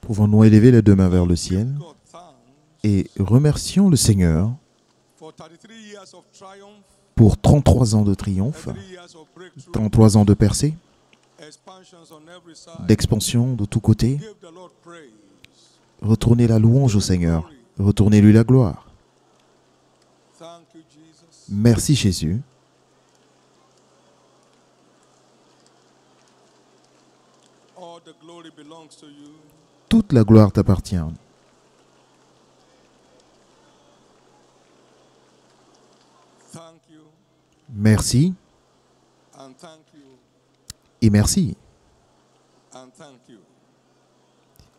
Pouvons-nous élever les deux mains vers le ciel et remercions le Seigneur pour 33 ans de triomphe, 33 ans de percée, d'expansion de tous côtés. Retournez la louange au Seigneur, retournez-lui la gloire. Merci Jésus. Toute la gloire t'appartient. Merci. Et merci.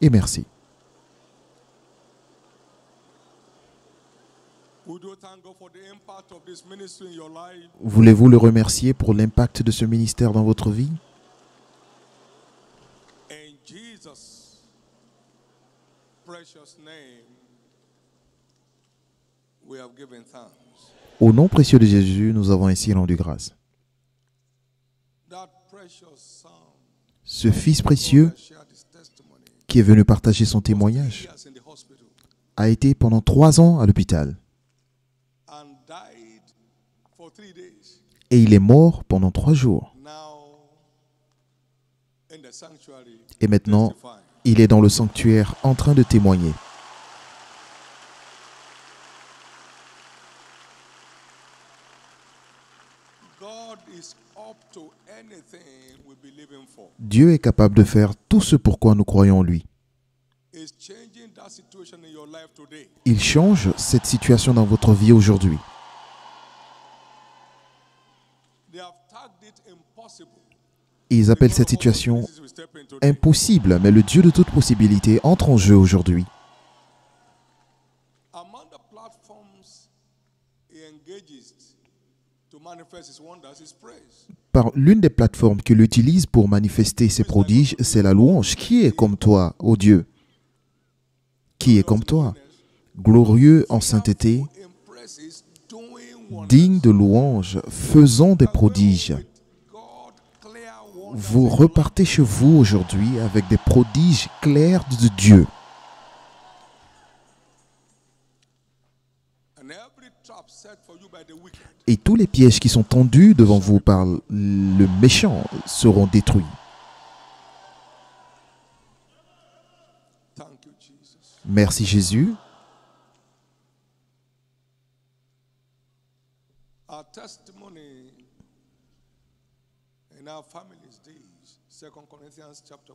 Et merci. Voulez-vous le remercier pour l'impact de ce ministère dans votre vie? Au nom précieux de Jésus, nous avons ainsi rendu grâce. Ce Fils précieux qui est venu partager son témoignage a été pendant 3 ans à l'hôpital. Et il est mort pendant 3 jours. Et maintenant, il est dans le sanctuaire en train de témoigner. Dieu est capable de faire tout ce pourquoi nous croyons en lui. Il change cette situation dans votre vie aujourd'hui. Ils appellent cette situation impossible, mais le Dieu de toute possibilité entre en jeu aujourd'hui. Par l'une des plateformes qu'il utilise pour manifester ses prodiges, c'est la louange. Qui est comme toi, ô Dieu? Qui est comme toi? Glorieux en sainteté, digne de louange, faisant des prodiges. Vous repartez chez vous aujourd'hui avec des prodiges clairs de Dieu. Et tous les pièges qui sont tendus devant vous par le méchant seront détruits. Merci Jésus.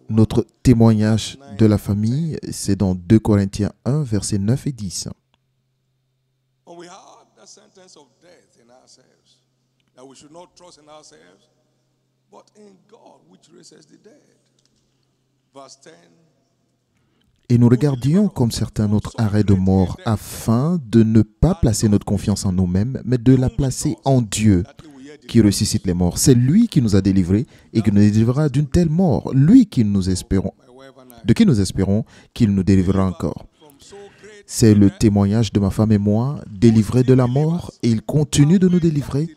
Notre témoignage de la famille, c'est dans 2 Corinthiens 1, versets 9 et 10. Et nous regardions comme certains notre arrêt de mort afin de ne pas placer notre confiance en nous-mêmes, mais de la placer en Dieu qui ressuscite les morts. C'est lui qui nous a délivrés et qui nous délivrera d'une telle mort. Lui qui nous espérons, de qui nous espérons qu'il nous délivrera encore. C'est le témoignage de ma femme et moi, délivrés de la mort, et il continue de nous délivrer,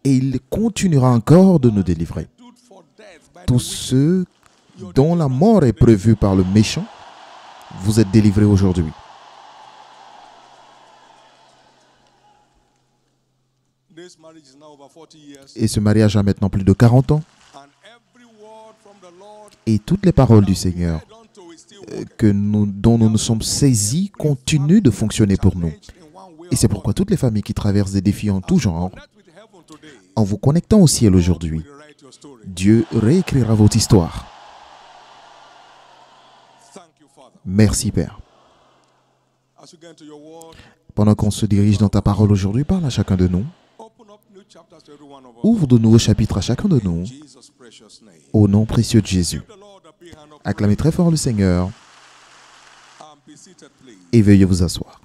et il continuera encore de nous délivrer. Tous ceux dont la mort est prévue par le méchant, vous êtes délivrés aujourd'hui. Et ce mariage a maintenant plus de 40 ans. Et toutes les paroles du Seigneur dont nous nous sommes saisis continuent de fonctionner pour nous. Et c'est pourquoi toutes les familles qui traversent des défis en tout genre, en vous connectant au ciel aujourd'hui, Dieu réécrira votre histoire. Merci Père. Pendant qu'on se dirige dans ta parole aujourd'hui, parle à chacun de nous. Ouvre de nouveaux chapitres à chacun de nous, au nom précieux de Jésus. Acclamez très fort le Seigneur et veuillez vous asseoir.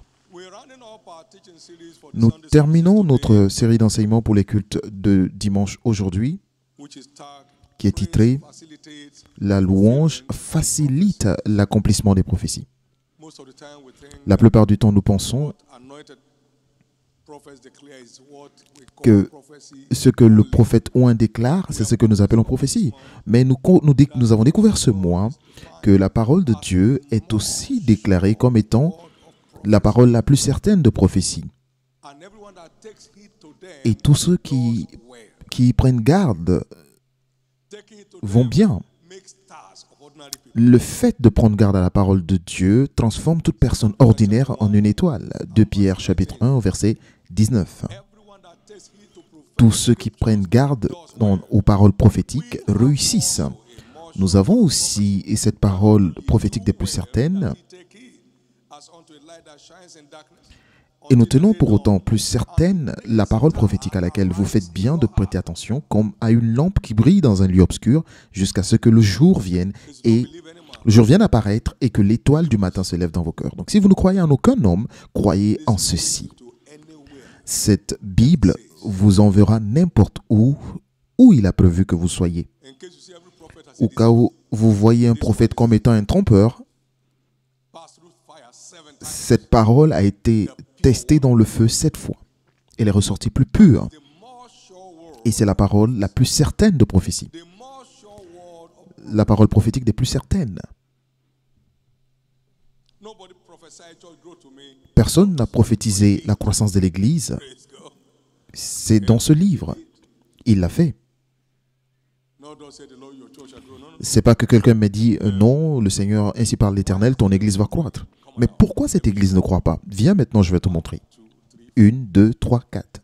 Nous terminons notre série d'enseignements pour les cultes de dimanche aujourd'hui, qui est titrée « La louange facilite l'accomplissement des prophéties ». La plupart du temps, nous pensons que ce que le prophète Ouin déclare, c'est ce que nous appelons prophétie. Mais nous avons découvert ce mois que la parole de Dieu est aussi déclarée comme étant la parole la plus certaine de prophétie. Et tous ceux qui prennent garde vont bien. Le fait de prendre garde à la parole de Dieu transforme toute personne ordinaire en une étoile. 2 Pierre chapitre 1 au verset 19. Tous ceux qui prennent garde aux paroles prophétiques réussissent. Nous avons aussi cette parole prophétique des plus certaines. Et nous tenons pour autant plus certaine la parole prophétique à laquelle vous faites bien de prêter attention, comme à une lampe qui brille dans un lieu obscur jusqu'à ce que le jour vienne apparaître et que l'étoile du matin se lève dans vos cœurs. Donc si vous ne croyez en aucun homme, croyez en ceci. Cette Bible vous enverra n'importe où il a prévu que vous soyez. Au cas où vous voyez un prophète comme étant un trompeur, cette parole a été testée dans le feu 7 fois. Elle est ressortie plus pure. Et c'est la parole la plus certaine de prophétie. La parole prophétique des plus certaines. Personne n'a prophétisé la croissance de l'Église. C'est dans ce livre. Il l'a fait. C'est pas que quelqu'un m'a dit non, le Seigneur, ainsi parle l'Éternel, ton Église va croître. Mais pourquoi cette Église ne croit pas? Viens maintenant, je vais te montrer. 1, 2, 3, 4.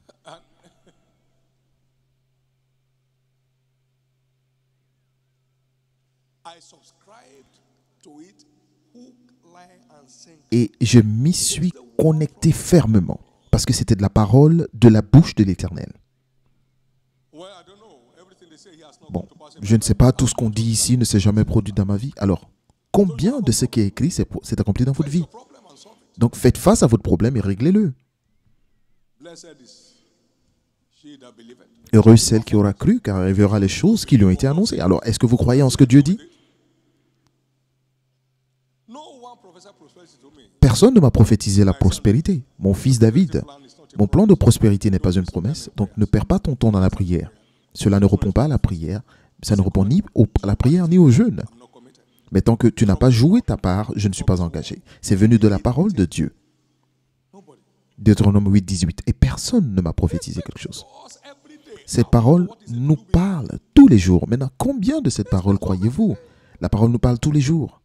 Et je m'y suis connecté fermement parce que c'était de la parole de la bouche de l'Éternel. Bon, je ne sais pas, tout ce qu'on dit ici ne s'est jamais produit dans ma vie. Alors, combien de ce qui est écrit s'est accompli dans votre vie? Donc, faites face à votre problème et réglez-le. Heureuse celle qui aura cru, car elle verra les choses qui lui ont été annoncées. Alors, est-ce que vous croyez en ce que Dieu dit? Personne ne m'a prophétisé la prospérité. Mon fils David, mon plan de prospérité n'est pas une promesse, donc ne perds pas ton temps dans la prière. Cela ne répond pas à la prière. Ça ne répond ni à la prière ni au jeûne. Mais tant que tu n'as pas joué ta part, je ne suis pas engagé. C'est venu de la parole de Dieu. Deutéronome 8, 18. Et personne ne m'a prophétisé quelque chose. Cette parole nous parle tous les jours. Maintenant, combien de cette parole croyez-vous? La parole nous parle tous les jours.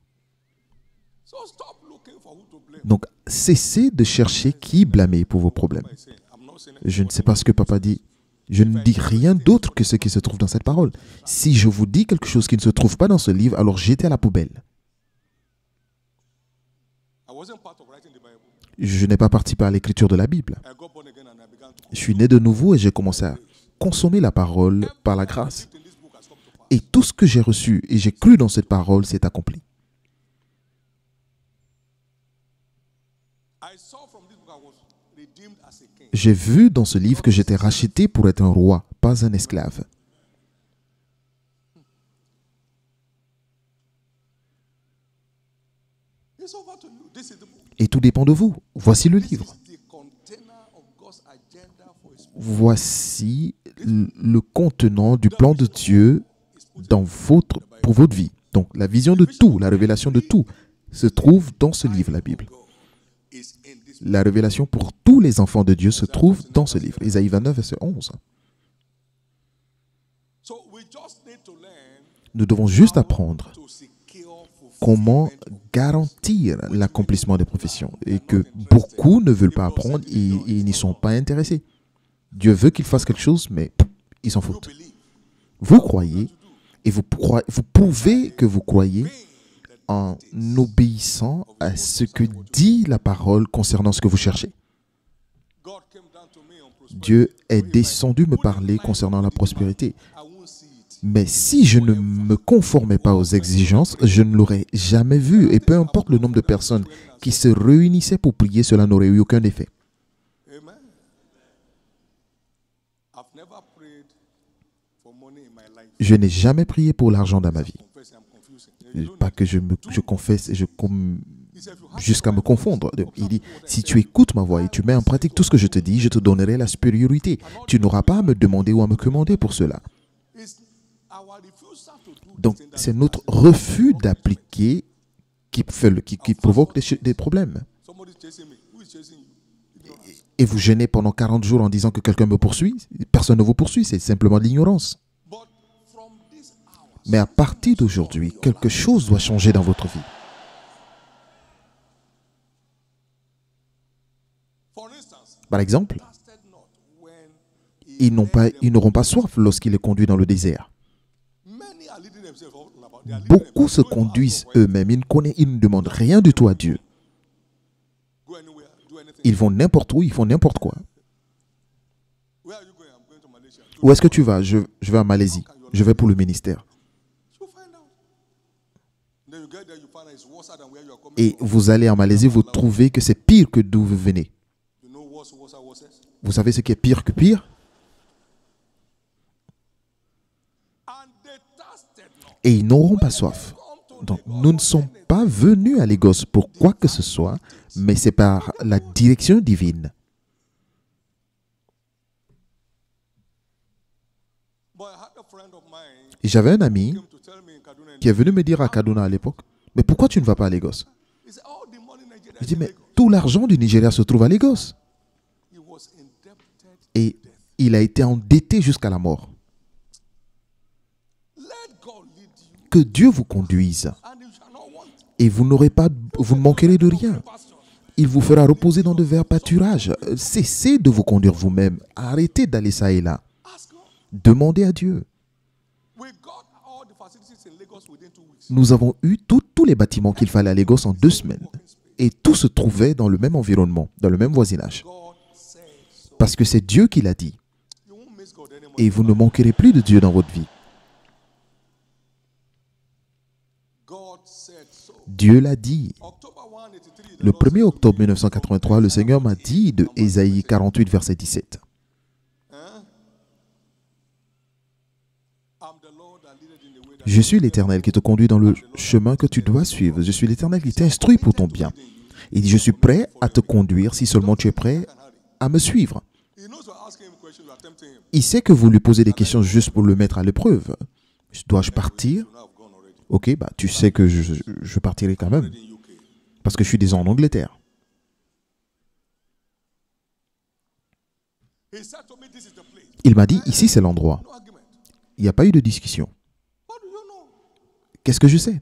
Donc, cessez de chercher qui blâmer pour vos problèmes. Je ne sais pas ce que papa dit. Je ne dis rien d'autre que ce qui se trouve dans cette parole. Si je vous dis quelque chose qui ne se trouve pas dans ce livre, alors jetez à la poubelle. Je n'ai pas participé à l'écriture de la Bible. Je suis né de nouveau et j'ai commencé à consommer la parole par la grâce. Et tout ce que j'ai reçu et j'ai cru dans cette parole s'est accompli. J'ai vu dans ce livre que j'étais racheté pour être un roi, pas un esclave. Et tout dépend de vous. Voici le livre. Voici le contenant du plan de Dieu pour votre vie. Donc la vision de tout, la révélation de tout se trouve dans ce livre, la Bible. La révélation pour tous les enfants de Dieu se trouve dans ce livre. Isaïe 29, verset 11. Nous devons juste apprendre comment garantir l'accomplissement des professions et que beaucoup ne veulent pas apprendre et ils n'y sont pas intéressés. Dieu veut qu'ils fassent quelque chose, mais ils s'en foutent. Vous croyez et vous prouvez que vous croyez en obéissant à ce que dit la parole concernant ce que vous cherchez. Dieu est descendu me parler concernant la prospérité. Mais si je ne me conformais pas aux exigences, je ne l'aurais jamais vu. Et peu importe le nombre de personnes qui se réunissaient pour prier, cela n'aurait eu aucun effet. Je n'ai jamais prié pour l'argent dans ma vie. Pas que je confesse et jusqu'à me confondre. Il dit, si tu écoutes ma voix et tu mets en pratique tout ce que je te dis, je te donnerai la supériorité. Tu n'auras pas à me demander ou à me commander pour cela. Donc, c'est notre refus d'appliquer qui provoque des problèmes. Et vous gênez pendant 40 jours en disant que quelqu'un me poursuit. Personne ne vous poursuit, c'est simplement de l'ignorance. Mais à partir d'aujourd'hui, quelque chose doit changer dans votre vie. Par exemple, ils n'auront pas soif lorsqu'il est conduit dans le désert. Beaucoup se conduisent eux-mêmes. Ils ne demandent rien du tout à Dieu. Ils vont n'importe où, ils font n'importe quoi. Où est-ce que tu vas? Je vais à Malaisie. Je vais pour le ministère. Et vous allez en Malaisie, vous trouvez que c'est pire que d'où vous venez. Vous savez ce qui est pire que pire? Et ils n'auront pas soif. Donc, nous ne sommes pas venus à Lagos pour quoi que ce soit, mais c'est par la direction divine. Et j'avais un ami qui est venu me dire à Kaduna à l'époque, mais pourquoi tu ne vas pas à Lagos? Je dis, mais tout l'argent du Nigeria se trouve à Lagos. Et il a été endetté jusqu'à la mort. Que Dieu vous conduise. Et vous ne manquerez de rien. Il vous fera reposer dans de verts pâturages. Cessez de vous conduire vous-même. Arrêtez d'aller ça et là. Demandez à Dieu. Nous avons eu tous les bâtiments qu'il fallait à Lagos en 2 semaines. Et tout se trouvait dans le même environnement, dans le même voisinage. Parce que c'est Dieu qui l'a dit. Et vous ne manquerez plus de Dieu dans votre vie. Dieu l'a dit. Le 1er octobre 1983, le Seigneur m'a dit de Ésaïe 48, verset 17. Je suis l'Éternel qui te conduit dans le chemin que tu dois suivre. Je suis l'Éternel qui t'instruit pour ton bien. Il dit, je suis prêt à te conduire si seulement tu es prêt à me suivre. Il sait que vous lui posez des questions juste pour le mettre à l'épreuve. Dois-je partir? Ok, tu sais que je partirai quand même. Parce que je suis déjà en Angleterre. Il m'a dit, ici c'est l'endroit. Il n'y a pas eu de discussion. Qu'est-ce que je sais?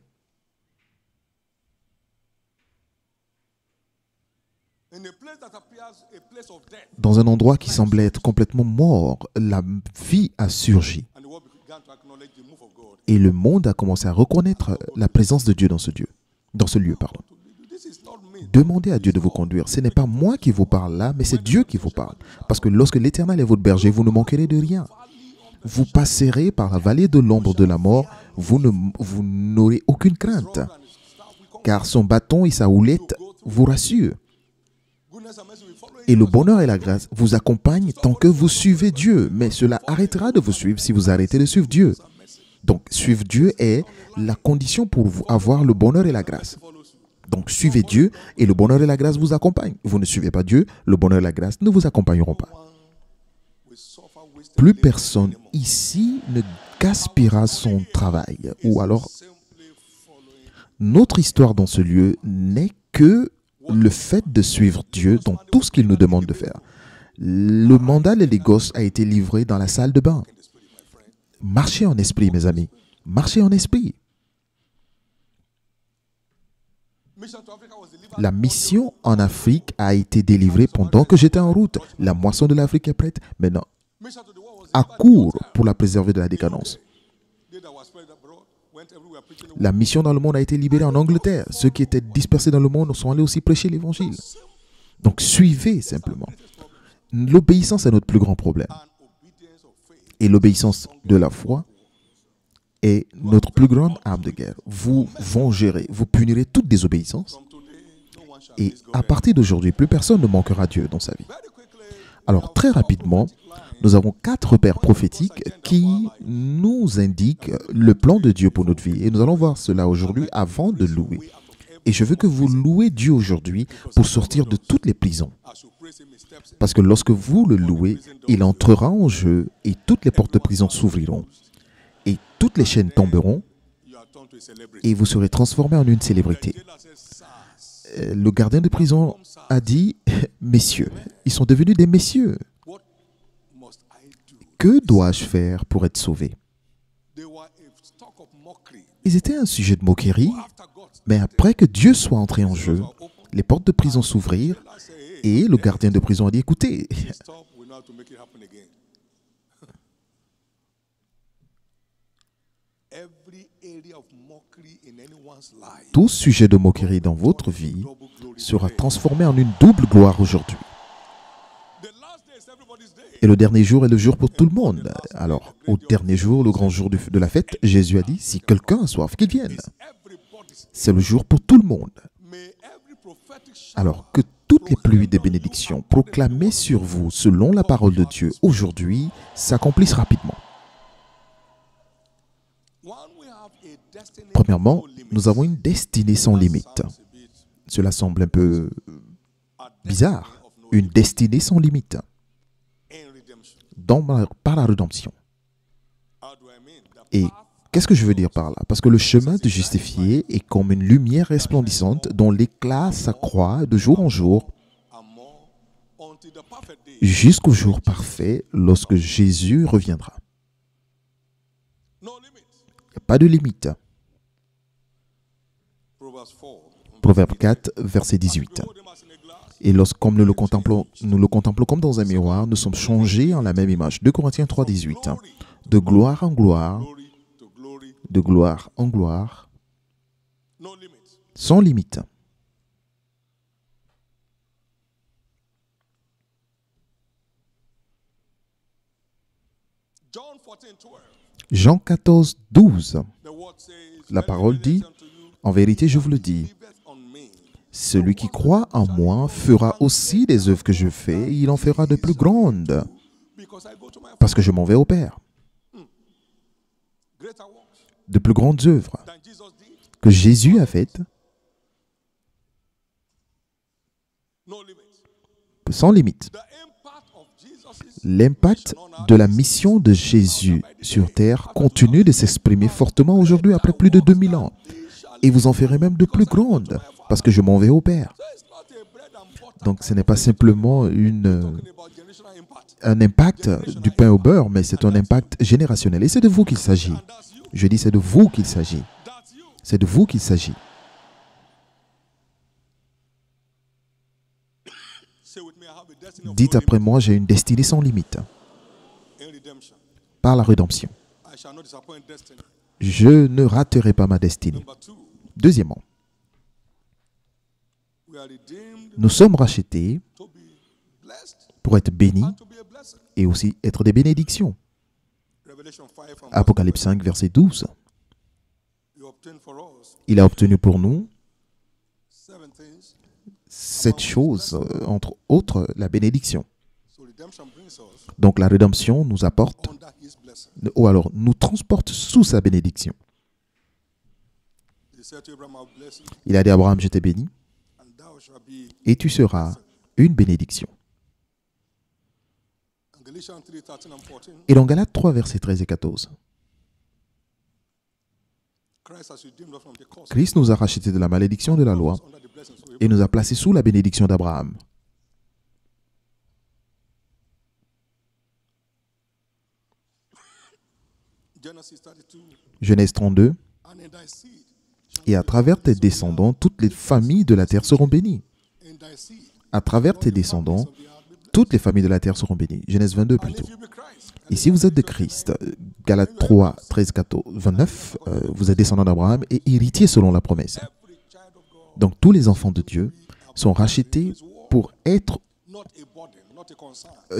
Dans un endroit qui semblait être complètement mort, la vie a surgi. Et le monde a commencé à reconnaître la présence de Dieu dans ce lieu. Demandez à Dieu de vous conduire. Ce n'est pas moi qui vous parle là, mais c'est Dieu qui vous parle. Parce que lorsque l'Éternel est votre berger, vous ne manquerez de rien. Vous passerez par la vallée de l'ombre de la mort, vous n'aurez aucune crainte. Car son bâton et sa houlette vous rassurent. Et le bonheur et la grâce vous accompagnent tant que vous suivez Dieu. Mais cela arrêtera de vous suivre si vous arrêtez de suivre Dieu. Donc, suivre Dieu est la condition pour avoir le bonheur et la grâce. Donc, suivez Dieu et le bonheur et la grâce vous accompagnent. Vous ne suivez pas Dieu, le bonheur et la grâce ne vous accompagneront pas. Plus personne ici ne gaspillera son travail. Ou alors, notre histoire dans ce lieu n'est que le fait de suivre Dieu dans tout ce qu'il nous demande de faire. Le mandat de Lagos a été livré dans la salle de bain. Marchez en esprit, mes amis. Marchez en esprit. La mission en Afrique a été délivrée pendant que j'étais en route. La moisson de l'Afrique est prête. Maintenant, à court pour la préserver de la décadence. La mission dans le monde a été libérée en Angleterre. Ceux qui étaient dispersés dans le monde sont allés aussi prêcher l'évangile. Donc, suivez simplement. L'obéissance est notre plus grand problème. Et l'obéissance de la foi est notre plus grande arme de guerre. Vous vengerez, vous punirez toute désobéissance. Et à partir d'aujourd'hui, plus personne ne manquera Dieu dans sa vie. Alors, très rapidement, nous avons 4 repères prophétiques qui nous indiquent le plan de Dieu pour notre vie. Et nous allons voir cela aujourd'hui avant de louer. Et je veux que vous louez Dieu aujourd'hui pour sortir de toutes les prisons. Parce que lorsque vous le louez, il entrera en jeu et toutes les portes de prison s'ouvriront. Et toutes les chaînes tomberont et vous serez transformé en une célébrité. Le gardien de prison a dit, messieurs, ils sont devenus des messieurs. Que dois-je faire pour être sauvé? Ils étaient un sujet de moquerie, mais après que Dieu soit entré en jeu, les portes de prison s'ouvrirent et le gardien de prison a dit, écoutez, tout sujet de moquerie dans votre vie sera transformé en une double gloire aujourd'hui. Et le dernier jour est le jour pour tout le monde. Alors, au dernier jour, le grand jour de la fête, Jésus a dit, si quelqu'un a soif, qu'il vienne. C'est le jour pour tout le monde. Alors, que toutes les pluies de bénédictions proclamées sur vous selon la parole de Dieu aujourd'hui s'accomplissent rapidement. Premièrement, nous avons une destinée sans limite. Cela semble un peu bizarre. Une destinée sans limite. Par la rédemption. Et qu'est-ce que je veux dire par là? Parce que le chemin de justifier est comme une lumière resplendissante dont l'éclat s'accroît de jour en jour jusqu'au jour parfait lorsque Jésus reviendra. Il n'y a pas de limite. Proverbe 4, verset 18. Et comme nous le contemplons comme dans un miroir, nous sommes changés en la même image. 2 Corinthiens 3, 18. De gloire en gloire, de gloire en gloire, sans limite. Jean 14, 12. La parole dit, en vérité, je vous le dis, celui qui croit en moi fera aussi des œuvres que je fais, et il en fera de plus grandes, parce que je m'en vais au Père. De plus grandes œuvres que Jésus a faites, sans limite. L'impact de la mission de Jésus sur terre continue de s'exprimer fortement aujourd'hui après plus de 2000 ans. Et vous en ferez même de plus grandes, parce que je m'en vais au Père. Donc ce n'est pas simplement un impact du pain au beurre, mais c'est un impact générationnel. Et c'est de vous qu'il s'agit. Je dis c'est de vous qu'il s'agit. C'est de vous qu'il s'agit. Dites après moi, j'ai une destinée sans limite. Par la rédemption. Je ne raterai pas ma destinée. Deuxièmement, nous sommes rachetés pour être bénis et aussi être des bénédictions. Apocalypse 5, verset 12. Il a obtenu pour nous 7 choses, entre autres la bénédiction. Donc la rédemption nous apporte, ou alors nous transporte sous sa bénédiction. Il a dit à Abraham, je t'ai béni, et tu seras une bénédiction. Et dans Galates 3, versets 13 et 14, Christ nous a rachetés de la malédiction de la loi et nous a placés sous la bénédiction d'Abraham. Genèse 32. Et à travers tes descendants, toutes les familles de la terre seront bénies. À travers tes descendants, toutes les familles de la terre seront bénies. Genèse 22 plutôt. Et si vous êtes de Christ, Galates 3, 13, 14, 29, vous êtes descendant d'Abraham et héritier selon la promesse. Donc tous les enfants de Dieu sont rachetés pour être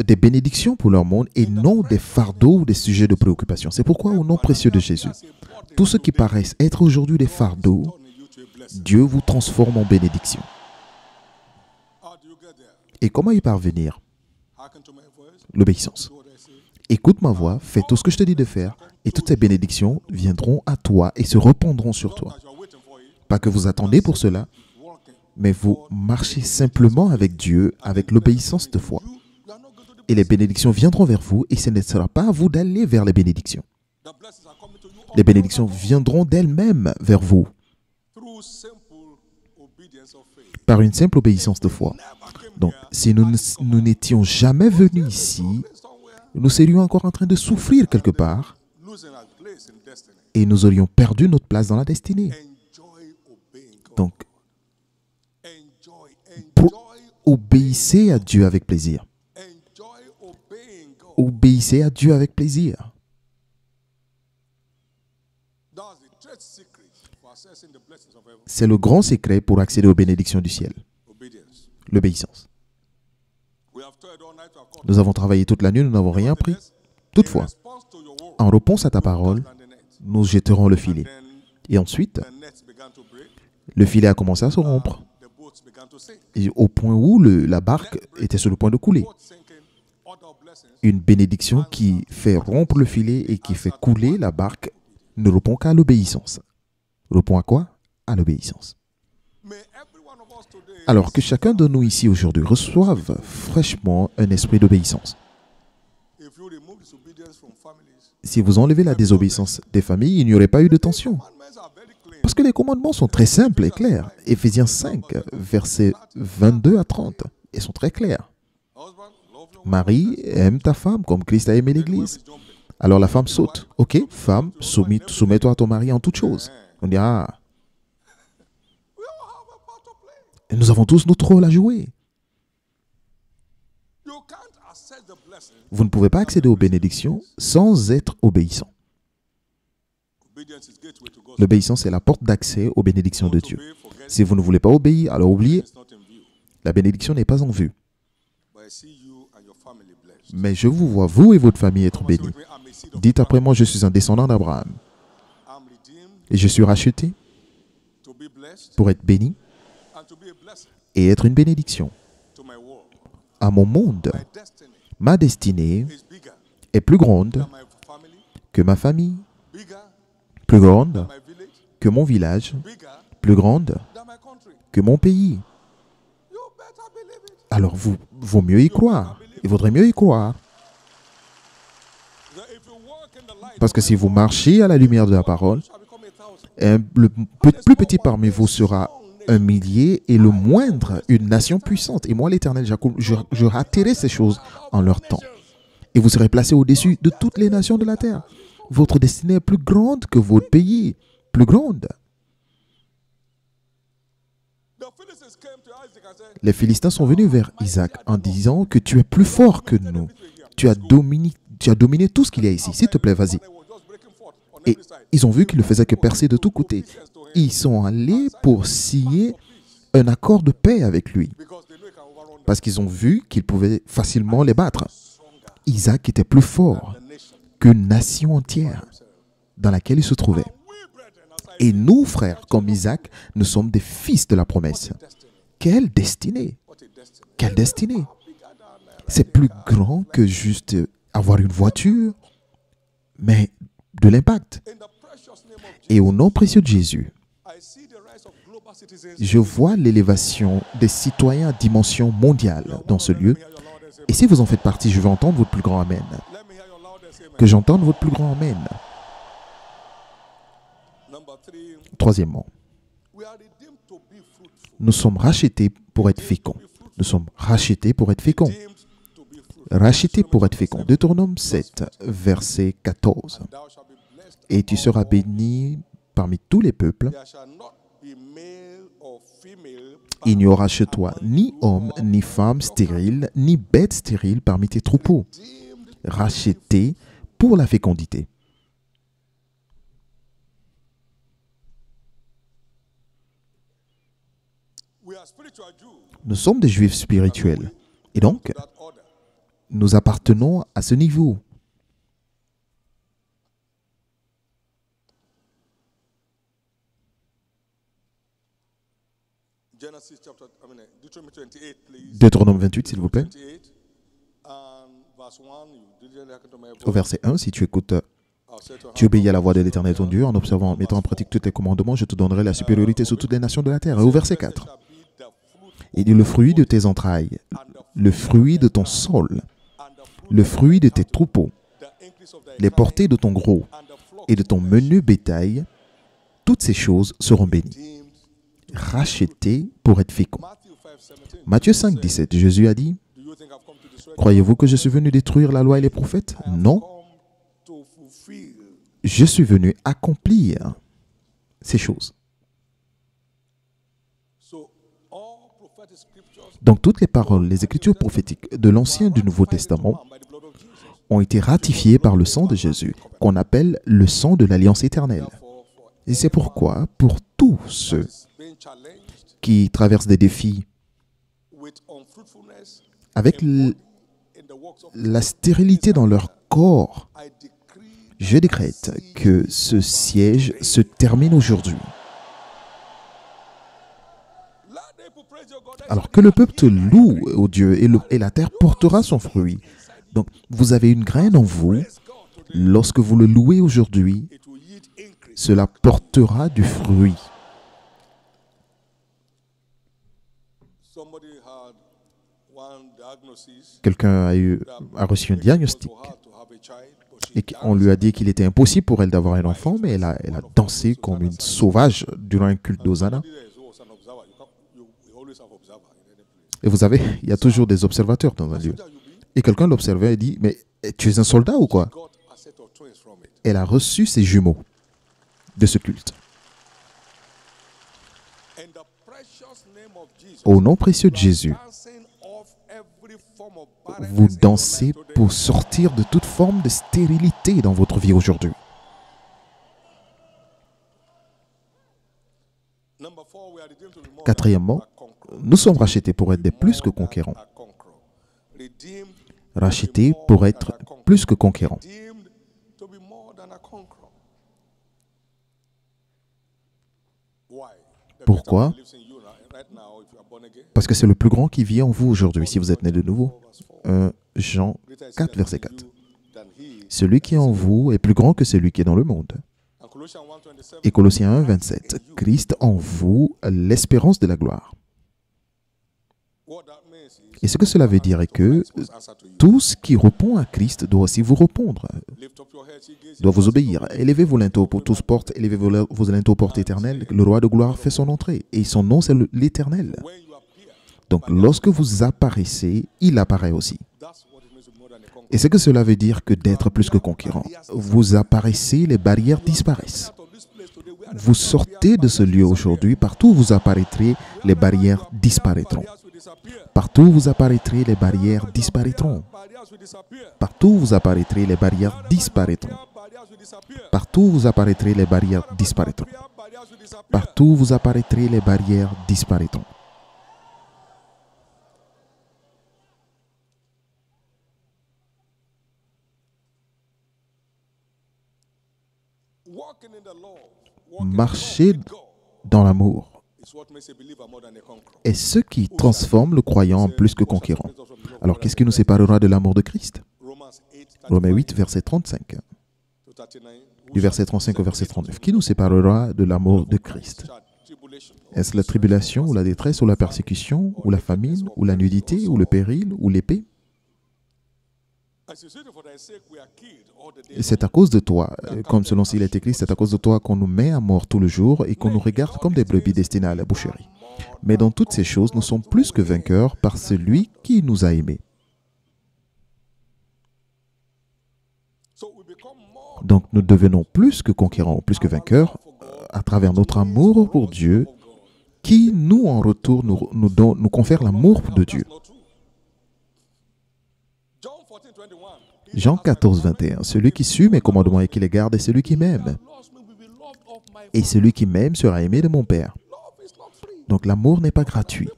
des bénédictions pour leur monde et non des fardeaux ou des sujets de préoccupation. C'est pourquoi au nom précieux de Jésus, tous ceux qui paraissent être aujourd'hui des fardeaux, Dieu vous transforme en bénédiction. Et comment y parvenir? L'obéissance. Écoute ma voix, fais tout ce que je te dis de faire, et toutes ces bénédictions viendront à toi et se répandront sur toi. Pas que vous attendez pour cela, mais vous marchez simplement avec Dieu, avec l'obéissance de foi. Et les bénédictions viendront vers vous et ce ne sera pas à vous d'aller vers les bénédictions. Les bénédictions viendront d'elles-mêmes vers vous par une simple obéissance de foi. Donc, si nous n'étions jamais venus ici, nous serions encore en train de souffrir quelque part et nous aurions perdu notre place dans la destinée. Donc, obéissez à Dieu avec plaisir. Obéissez à Dieu avec plaisir. C'est le grand secret pour accéder aux bénédictions du ciel. L'obéissance. Nous avons travaillé toute la nuit, nous n'avons rien pris. Toutefois, en réponse à ta parole, nous jetterons le filet. Et ensuite, le filet a commencé à se rompre. Et au point où la barque était sur le point de couler. Une bénédiction qui fait rompre le filet et qui fait couler la barque ne répond qu'à l'obéissance. Répond à quoi? À l'obéissance. Alors que chacun de nous ici aujourd'hui reçoive fraîchement un esprit d'obéissance. Si vous enlevez la désobéissance des familles, il n'y aurait pas eu de tension. Parce que les commandements sont très simples et clairs. Éphésiens 5, versets 22 à 30, ils sont très clairs. Marie, aime ta femme comme Christ a aimé l'Église. Alors la femme saute. Ok, femme, soumets-toi à ton mari en toutes choses. On dit, ah, nous avons tous notre rôle à jouer. Vous ne pouvez pas accéder aux bénédictions sans être obéissant. L'obéissance est la porte d'accès aux bénédictions de Dieu. Si vous ne voulez pas obéir, alors oubliez. La bénédiction n'est pas en vue. Mais je vous vois, vous et votre famille, être bénis. Dites après moi, je suis un descendant d'Abraham. Et je suis racheté pour être béni et être une bénédiction à mon monde. Ma destinée est plus grande que ma famille, plus grande que mon village, plus grande que mon pays. Alors, vaut mieux y croire. Il vaudrait mieux y croire. Parce que si vous marchez à la lumière de la parole, le plus petit parmi vous sera un millier et le moindre une nation puissante. Et moi, l'Éternel, je raterai ces choses en leur temps. Et vous serez placés au-dessus de toutes les nations de la terre. Votre destinée est plus grande que votre pays. Plus grande. Les Philistins sont venus vers Isaac en disant que tu es plus fort que nous. Tu as dominé tout ce qu'il y a ici. S'il te plaît, vas-y. Et ils ont vu qu'il ne faisait que percer de tous côtés. Ils sont allés pour signer un accord de paix avec lui. Parce qu'ils ont vu qu'ils pouvaient facilement les battre. Isaac était plus fort qu'une nation entière dans laquelle il se trouvait. Et nous, frères, comme Isaac, nous sommes des fils de la promesse. Quelle destinée! Quelle destinée! C'est plus grand que juste avoir une voiture, mais de l'impact. Et au nom précieux de Jésus, je vois l'élévation des citoyens à dimension mondiale dans ce lieu. Et si vous en faites partie, je veux entendre votre plus grand Amen. Que j'entende votre plus grand Amen. Troisièmement, nous sommes rachetés pour être féconds. Nous sommes rachetés pour être féconds. Rachetés pour être féconds. Deutéronome 7, verset 14. Et tu seras béni parmi tous les peuples. Il n'y aura chez toi ni homme, ni femme stérile, ni bête stérile parmi tes troupeaux. Rachetés pour la fécondité. Nous sommes des Juifs spirituels. Et donc, nous appartenons à ce niveau. Deutéronome 28, s'il vous plaît. Au verset 1, si tu écoutes Tu obéis à la voix de l'Éternel ton Dieu en observant, en mettant en pratique tous tes commandements, je te donnerai la supériorité sur toutes les nations de la terre. Et au verset 4, il dit le fruit de tes entrailles, le fruit de ton sol, le fruit de tes troupeaux, les portées de ton gros et de ton menu bétail, toutes ces choses seront bénies, rachetées pour être féconds. Matthieu 5, 17, Jésus a dit, croyez-vous que je suis venu détruire la loi et les prophètes? Non. Je suis venu accomplir ces choses. Donc toutes les paroles, les écritures prophétiques de l'Ancien et du Nouveau Testament ont été ratifiées par le sang de Jésus, qu'on appelle le sang de l'Alliance éternelle. Et c'est pourquoi, pour tous ceux qui traversent des défis avec la stérilité dans leur corps, je décrète que ce siège se termine aujourd'hui. Alors que le peuple te loue, ô Dieu, et la terre portera son fruit. Donc, vous avez une graine en vous. Lorsque vous le louez aujourd'hui, cela portera du fruit. Quelqu'un a reçu un diagnostic et on lui a dit qu'il était impossible pour elle d'avoir un enfant, mais elle a dansé comme une sauvage durant un culte d'Hosanna. Et vous savez, il y a toujours des observateurs dans un lieu. Et quelqu'un l'observait et dit, mais tu es un soldat ou quoi? Elle a reçu ses jumeaux de ce culte. Au nom précieux de Jésus, vous dansez pour sortir de toute forme de stérilité dans votre vie aujourd'hui. Quatrièmement, nous sommes rachetés pour être des plus que conquérants. Rachetés pour être plus que conquérants. Pourquoi? Parce que c'est le plus grand qui vit en vous aujourd'hui, si vous êtes né de nouveau. Jean 4, verset 4. Celui qui est en vous est plus grand que celui qui est dans le monde. Et Colossiens 1, 27. Christ en vous, l'espérance de la gloire. Et ce que cela veut dire est que tout ce qui répond à Christ doit aussi vous répondre, doit vous obéir. Élevez vos linteaux pour tous portes, élevez vos linteaux portes éternelles. Le roi de gloire fait son entrée et son nom c'est l'Éternel. Donc lorsque vous apparaissez, il apparaît aussi. Et c'est que cela veut dire que d'être plus que conquérant. Vous apparaissez, les barrières disparaissent. Vous sortez de ce lieu aujourd'hui, partout où vous apparaîtrez, les barrières disparaîtront. Partout où vous apparaîtrez, les barrières disparaîtront. Partout où vous apparaîtrez, les barrières disparaîtront. Partout où vous apparaîtrez, les barrières disparaîtront. Partout où vous apparaîtrez, les barrières disparaîtront. Marcher dans l'amour est ce qui transforme le croyant en plus que conquérant. Alors, qu'est-ce qui nous séparera de l'amour de Christ? Romains 8, verset 35. Du verset 35 au verset 39. Qui nous séparera de l'amour de Christ? Est-ce la tribulation, ou la détresse, ou la persécution, ou la famine, ou la nudité, ou le péril, ou l'épée? C'est à cause de toi, comme selon s'il est écrit, c'est à cause de toi qu'on nous met à mort tout le jour et qu'on nous regarde comme des brebis destinées à la boucherie. Mais dans toutes ces choses, nous sommes plus que vainqueurs par celui qui nous a aimés. Donc nous devenons plus que conquérants, plus que vainqueurs, à travers notre amour pour Dieu, qui nous, en retour, nous confère l'amour de Dieu. Jean 14, 21. Celui qui suit mes commandements et qui les garde est celui qui m'aime. Et celui qui m'aime sera aimé de mon Père. Donc l'amour n'est pas gratuit.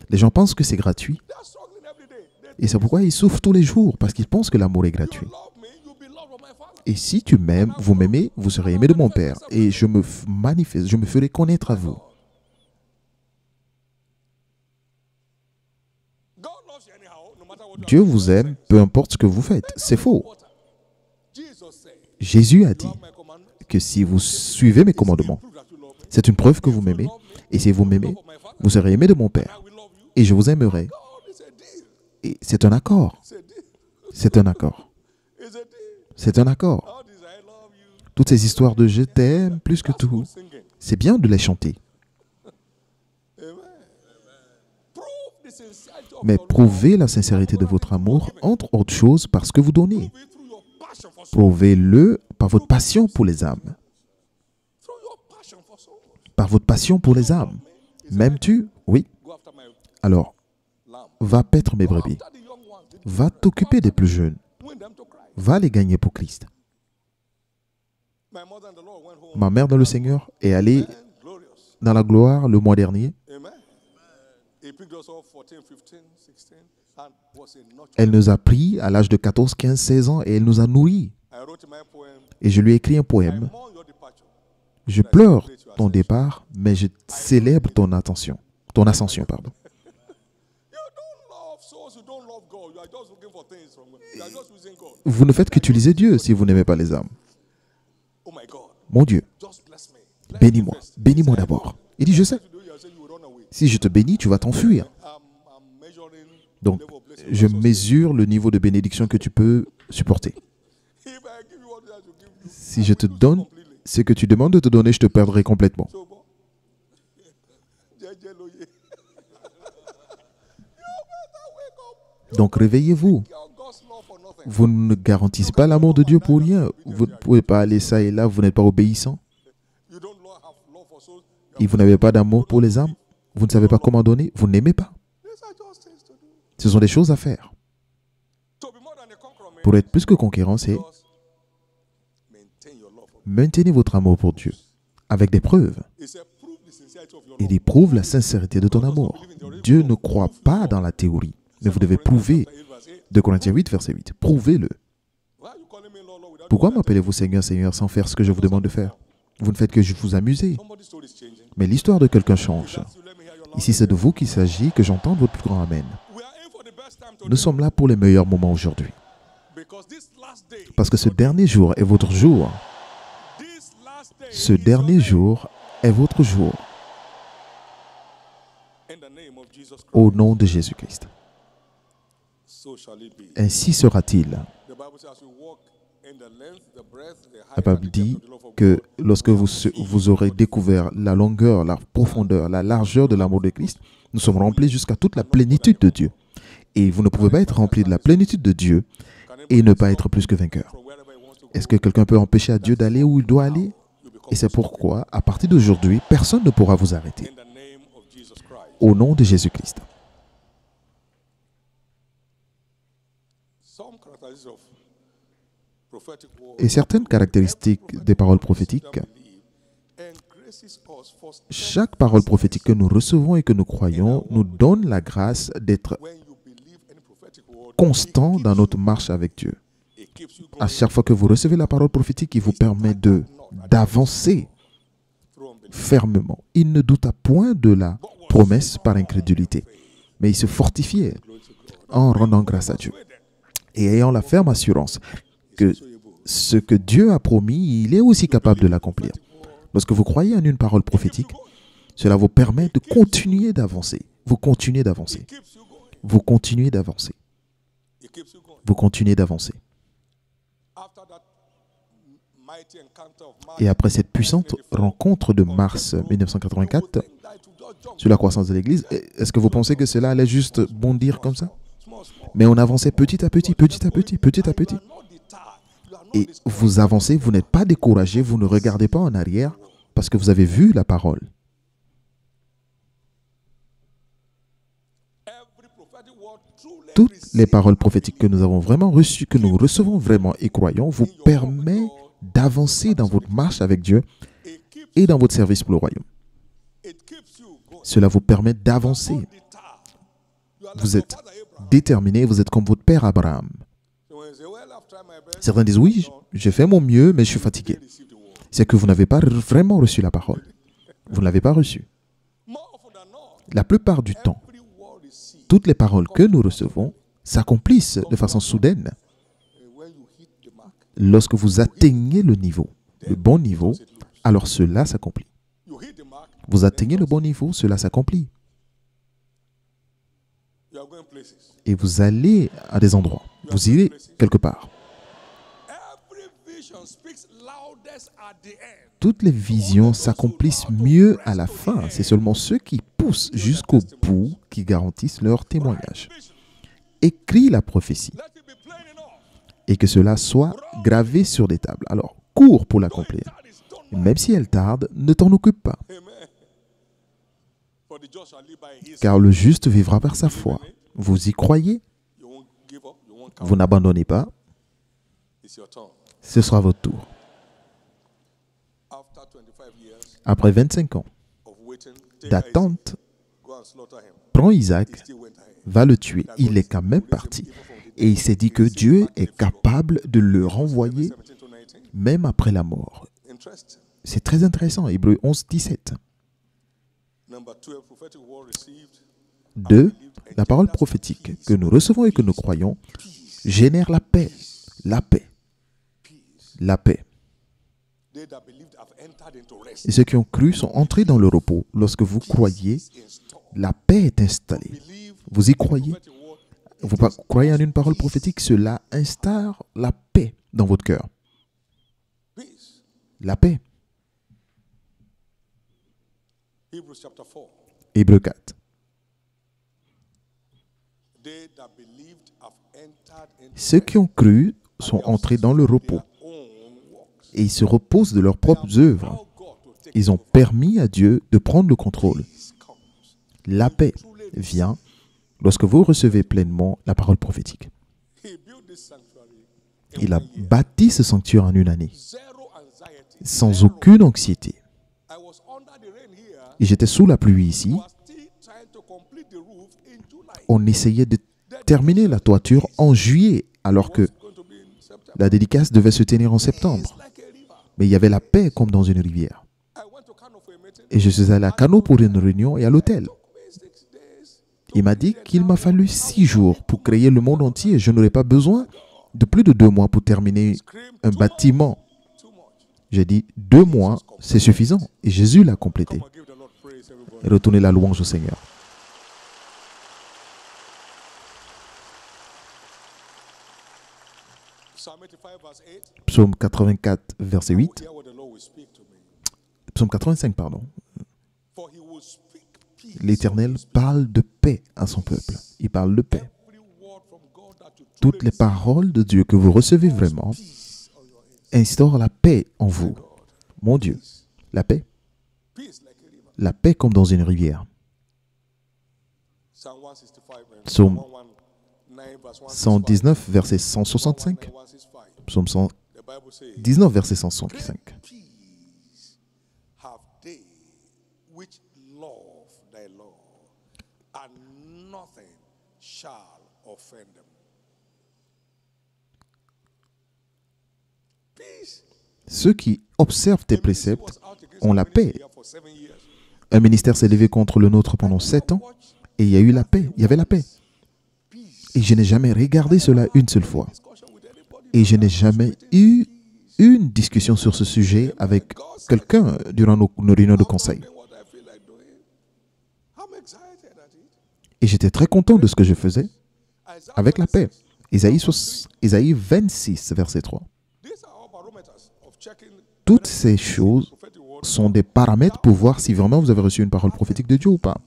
Les gens pensent que c'est gratuit. Et c'est pourquoi ils souffrent tous les jours, parce qu'ils pensent que l'amour est gratuit. Et si tu m'aimes, vous m'aimez, vous serez aimé de mon Père. Et je me manifeste, je me ferai connaître à vous. Dieu vous aime, peu importe ce que vous faites. C'est faux. Jésus a dit que si vous suivez mes commandements, c'est une preuve que vous m'aimez. Et si vous m'aimez, vous serez aimé de mon Père. Et je vous aimerai. Et c'est un accord. C'est un accord. C'est un accord. Toutes ces histoires de « je t'aime » plus que tout, c'est bien de les chanter. Mais prouvez la sincérité de votre amour, entre autres choses, parce que vous donnez. Prouvez-le par votre passion pour les âmes. Par votre passion pour les âmes. M'aimes-tu? Oui. Alors, va paître mes brebis. Va t'occuper des plus jeunes. Va les gagner pour Christ. Ma mère dans le Seigneur est allée dans la gloire le mois dernier. Elle nous a pris à l'âge de 14, 15, 16 ans et elle nous a nourris. Et je lui ai écrit un poème. Je pleure ton départ, mais je célèbre ton ascension. Pardon. Vous ne faites qu'utiliser Dieu si vous n'aimez pas les âmes. Mon Dieu, bénis-moi. Bénis-moi d'abord. Il dit, je sais. Si je te bénis, tu vas t'enfuir. Donc, je mesure le niveau de bénédiction que tu peux supporter. Si je te donne ce que tu demandes de te donner, je te perdrai complètement. Donc, réveillez-vous. Vous ne garantissez pas l'amour de Dieu pour rien. Vous ne pouvez pas aller ça et là, vous n'êtes pas obéissant. Et vous n'avez pas d'amour pour les âmes. Vous ne savez pas comment donner. Vous n'aimez pas. Ce sont des choses à faire. Pour être plus que conquérant, c'est maintenez votre amour pour Dieu avec des preuves. Il prouve la sincérité de ton amour. Dieu ne croit pas dans la théorie, mais vous devez prouver. 2 Corinthiens 8, verset 8. Prouvez-le. Pourquoi m'appelez-vous Seigneur, Seigneur, sans faire ce que je vous demande de faire? Vous ne faites que vous amuser. Mais l'histoire de quelqu'un change. Ici, c'est de vous qu'il s'agit, que j'entende votre plus grand Amen. Nous sommes là pour les meilleurs moments aujourd'hui. Parce que ce dernier jour est votre jour. Ce dernier jour est votre jour. Au nom de Jésus-Christ. Ainsi sera-t-il. La Bible dit que lorsque vous aurez découvert la longueur, la profondeur, la largeur de l'amour de Christ, nous sommes remplis jusqu'à toute la plénitude de Dieu. Et vous ne pouvez pas être rempli de la plénitude de Dieu et ne pas être plus que vainqueur. Est-ce que quelqu'un peut empêcher à Dieu d'aller où il doit aller? Et c'est pourquoi, à partir d'aujourd'hui, personne ne pourra vous arrêter. Au nom de Jésus-Christ. Et certaines caractéristiques des paroles prophétiques, chaque parole prophétique que nous recevons et que nous croyons nous donne la grâce d'être constant dans notre marche avec Dieu. À chaque fois que vous recevez la parole prophétique, il vous permet d'avancer fermement. Il ne douta point de la promesse par incrédulité, mais il se fortifiait en rendant grâce à Dieu et ayant la ferme assurance que ce que Dieu a promis, il est aussi capable de l'accomplir. Lorsque vous croyez en une parole prophétique, cela vous permet de continuer d'avancer. Vous continuez d'avancer. Vous continuez d'avancer. Vous continuez d'avancer. Et après cette puissante rencontre de mars 1984 sur la croissance de l'Église, est-ce que vous pensez que cela allait juste bondir comme ça? Mais on avançait petit à petit, petit à petit, petit à petit. Et vous avancez, vous n'êtes pas découragé, vous ne regardez pas en arrière parce que vous avez vu la parole. Toutes les paroles prophétiques que nous avons vraiment reçues, que nous recevons vraiment et croyons, vous permettent d'avancer dans votre marche avec Dieu et dans votre service pour le royaume. Cela vous permet d'avancer. Vous êtes déterminé, vous êtes comme votre père Abraham. Certains disent, oui, j'ai fait mon mieux, mais je suis fatigué. C'est que vous n'avez pas vraiment reçu la parole. Vous ne l'avez pas reçue. La plupart du temps, toutes les paroles que nous recevons s'accomplissent de façon soudaine. lorsque vous atteignez le niveau, le bon niveau, alors cela s'accomplit. Vous atteignez le bon niveau, cela s'accomplit. Et vous allez à des endroits. Vous irez quelque part. Toutes les visions s'accomplissent mieux à la fin. C'est seulement ceux qui poussent jusqu'au bout qui garantissent leur témoignage. Écris la prophétie et que cela soit gravé sur des tables. Alors, cours pour l'accomplir. Même si elle tarde, ne t'en occupe pas. Car le juste vivra par sa foi. Vous y croyez? Vous n'abandonnez pas. Ce sera votre tour. Après 25 ans d'attente, prends Isaac, va le tuer. Il est quand même parti. Et il s'est dit que Dieu est capable de le renvoyer même après la mort. C'est très intéressant. Hébreux 11, 17. 2. La parole prophétique que nous recevons et que nous croyons génère la paix. La paix. La paix. Et ceux qui ont cru sont entrés dans le repos. Lorsque vous croyez, la paix est installée. Vous y croyez? Vous croyez en une parole prophétique, cela instaure la paix dans votre cœur. La paix. Hébreux 4. Ceux qui ont cru sont entrés dans le repos et ils se reposent de leurs propres œuvres. Ils ont permis à Dieu de prendre le contrôle. La paix vient lorsque vous recevez pleinement la parole prophétique. Il a bâti ce sanctuaire en une année, sans aucune anxiété. Et j'étais sous la pluie ici. On essayait de terminer la toiture en juillet, alors que la dédicace devait se tenir en septembre. Mais il y avait la paix comme dans une rivière. Et je suis allé à Kano pour une réunion et à l'hôtel. Il m'a dit qu'il m'a fallu 6 jours pour créer le monde entier. Je n'aurais pas besoin de plus de 2 mois pour terminer un bâtiment. J'ai dit 2 mois, c'est suffisant. Et Jésus l'a complété. Et retournez la louange au Seigneur. Psaume 84, verset 8. Psaume 85, pardon. L'Éternel parle de paix à son peuple. Il parle de paix. Toutes les paroles de Dieu que vous recevez vraiment instaurent la paix en vous. Mon Dieu, la paix. La paix comme dans une rivière. Psaume 119, verset 165. Psaume 119, verset 165. Ceux qui observent tes préceptes ont la paix. Un ministère s'est levé contre le nôtre pendant 7 ans et il y a eu la paix. Il y avait la paix. Et je n'ai jamais regardé cela une seule fois. Et je n'ai jamais eu une discussion sur ce sujet avec quelqu'un durant nos réunions de conseil. Et j'étais très content de ce que je faisais avec la paix. Isaïe 26, verset 3. Toutes ces choses sont des paramètres pour voir si vraiment vous avez reçu une parole prophétique de Dieu ou pas.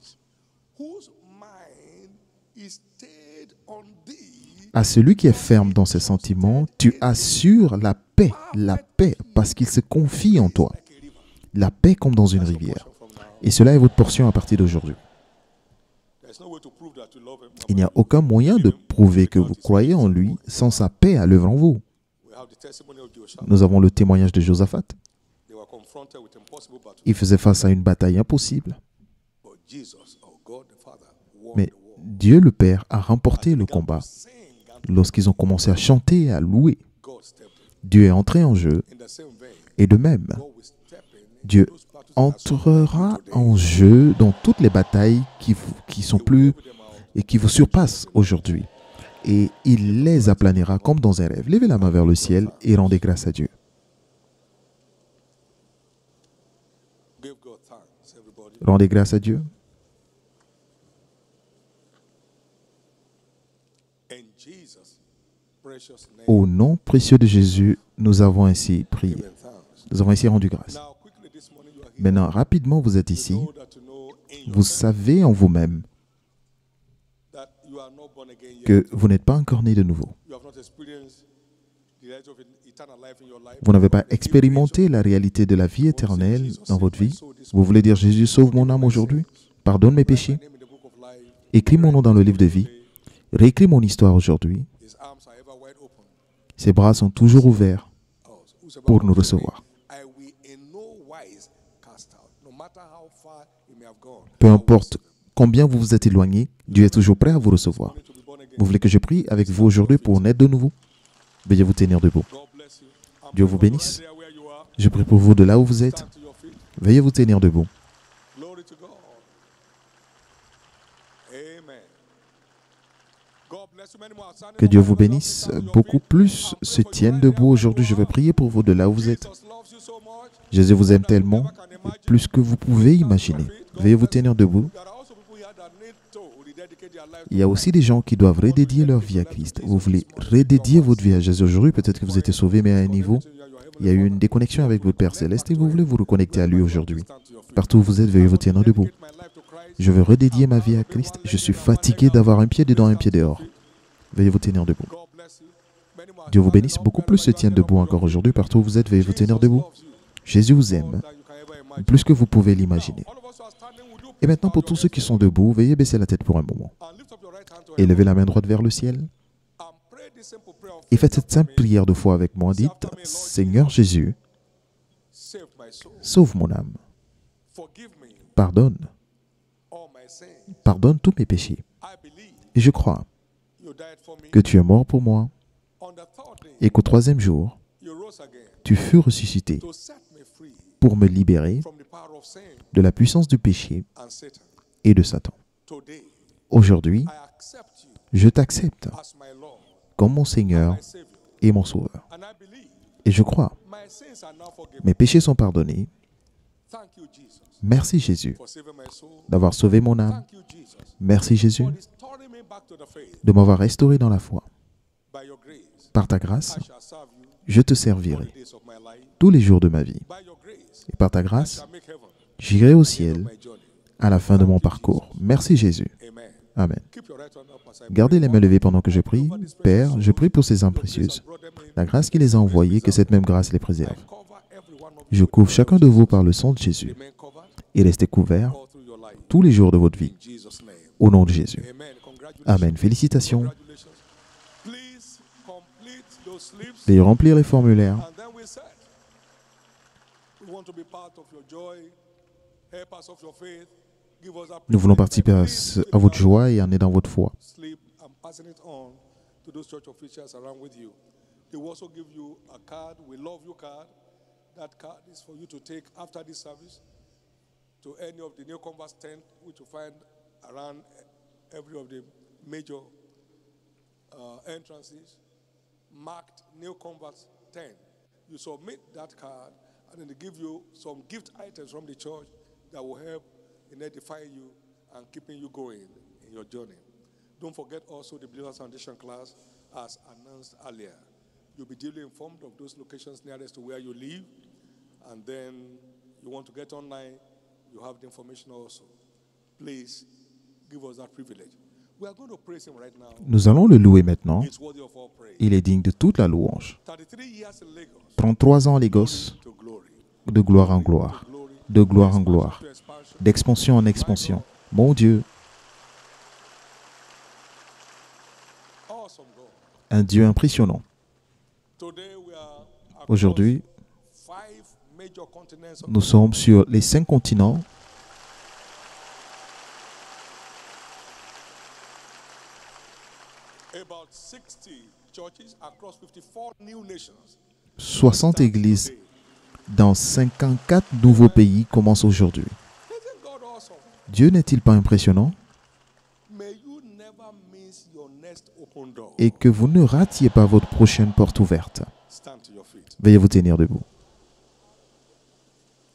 À celui qui est ferme dans ses sentiments, tu assures la paix, parce qu'il se confie en toi. La paix comme dans une rivière. Et cela est votre portion à partir d'aujourd'hui. Il n'y a aucun moyen de prouver que vous croyez en lui sans sa paix à l'œuvre en vous. Nous avons le témoignage de Josaphat. Il faisait face à une bataille impossible. Mais Dieu le Père a remporté le combat. Lorsqu'ils ont commencé à chanter et à louer, Dieu est entré en jeu. Et de même, Dieu entrera en jeu dans toutes les batailles qui sont plus et qui vous surpassent aujourd'hui. et il les aplanira comme dans un rêve. Levez la main vers le ciel et rendez grâce à Dieu. Rendez grâce à Dieu. Au nom précieux de Jésus, nous avons ainsi prié. Nous avons ainsi rendu grâce. Maintenant, rapidement, vous êtes ici. Vous savez en vous-même que vous n'êtes pas encore né de nouveau. Vous n'avez pas expérimenté la réalité de la vie éternelle dans votre vie. Vous voulez dire, Jésus, sauve mon âme aujourd'hui, pardonne mes péchés, écris mon nom dans le livre de vie, réécris mon histoire aujourd'hui. Ses bras sont toujours ouverts pour nous recevoir. Peu importe combien vous vous êtes éloigné, Dieu est toujours prêt à vous recevoir. Vous voulez que je prie avec vous aujourd'hui pour naître de nouveau? Veuillez vous tenir debout. Dieu vous bénisse. Je prie pour vous de là où vous êtes. Veuillez vous tenir debout. Que Dieu vous bénisse. Beaucoup plus se tiennent debout aujourd'hui. Je veux prier pour vous de là où vous êtes. Jésus vous aime tellement, plus que vous pouvez imaginer. Veuillez vous tenir debout. Il y a aussi des gens qui doivent redédier leur vie à Christ. Vous voulez redédier votre vie à Jésus aujourd'hui. Peut-être que vous êtes sauvé, mais à un niveau, il y a eu une déconnexion avec votre Père Céleste et vous voulez vous reconnecter à lui aujourd'hui. Partout où vous êtes, veuillez vous tenir debout. Je veux redédier ma vie à Christ. Je suis fatigué d'avoir un pied dedans, un pied dehors. Veuillez vous tenir debout. Dieu vous bénisse. Beaucoup plus se tiennent debout encore aujourd'hui. Partout où vous êtes, veuillez vous tenir debout. Jésus vous aime, plus que vous pouvez l'imaginer. Et maintenant, pour tous ceux qui sont debout, veuillez baisser la tête pour un moment. Et levez la main droite vers le ciel. Et faites cette simple prière de foi avec moi. Dites, Seigneur Jésus, sauve mon âme. Pardonne. Pardonne tous mes péchés. Et je crois que tu es mort pour moi et qu'au troisième jour, tu fus ressuscité pour me libérer de la puissance du péché et de Satan. Aujourd'hui, je t'accepte comme mon Seigneur et mon Sauveur. Et je crois, mes péchés sont pardonnés. Merci Jésus d'avoir sauvé mon âme. Merci Jésus de m'avoir restauré dans la foi. Par ta grâce, je te servirai tous les jours de ma vie. Et par ta grâce, j'irai au ciel à la fin de mon parcours. Merci Jésus. Amen. Gardez les mains levées pendant que je prie. Père, je prie pour ces âmes précieuses. La grâce qui les a envoyées, que cette même grâce les préserve. Je couvre chacun de vous par le sang de Jésus. Et restez couverts tous les jours de votre vie. Au nom de Jésus. Amen. Félicitations. Veuillez remplir les formulaires. Nous voulons participer à votre joie et en aider dans votre foi. To any of the new converts tent, which you find around every of the major entrances, marked new converts tent. You submit that card, and then they give you some gift items from the church that will help in edifying you and keeping you going in your journey. Don't forget also the Believers Foundation class, as announced earlier. You'll be duly informed of those locations nearest to where you live, and then you want to get online. You have the information also. Please give us that privilege. We are going to praise him right now. Nous allons le louer maintenant. It's worthy of all praise. Il est digne de toute la louange. 33 years in Lagos. 33 ans à Lagos, To glory. de gloire en gloire, de gloire en gloire, To expansion. d'expansion en expansion. Mon Dieu, Awesome God. un Dieu impressionnant. Today we are across Aujourd'hui, 5 major continents of nous sommes sur les 5 continents. about 60 churches across 54 new nations. 60 églises dans 54 nouveaux pays commencent aujourd'hui. Isn't God awesome? Dieu n'est-il pas impressionnant? May you never miss your next open door. Et que vous ne ratiez pas votre prochaine porte ouverte. Stand to your feet. Veuillez vous tenir debout.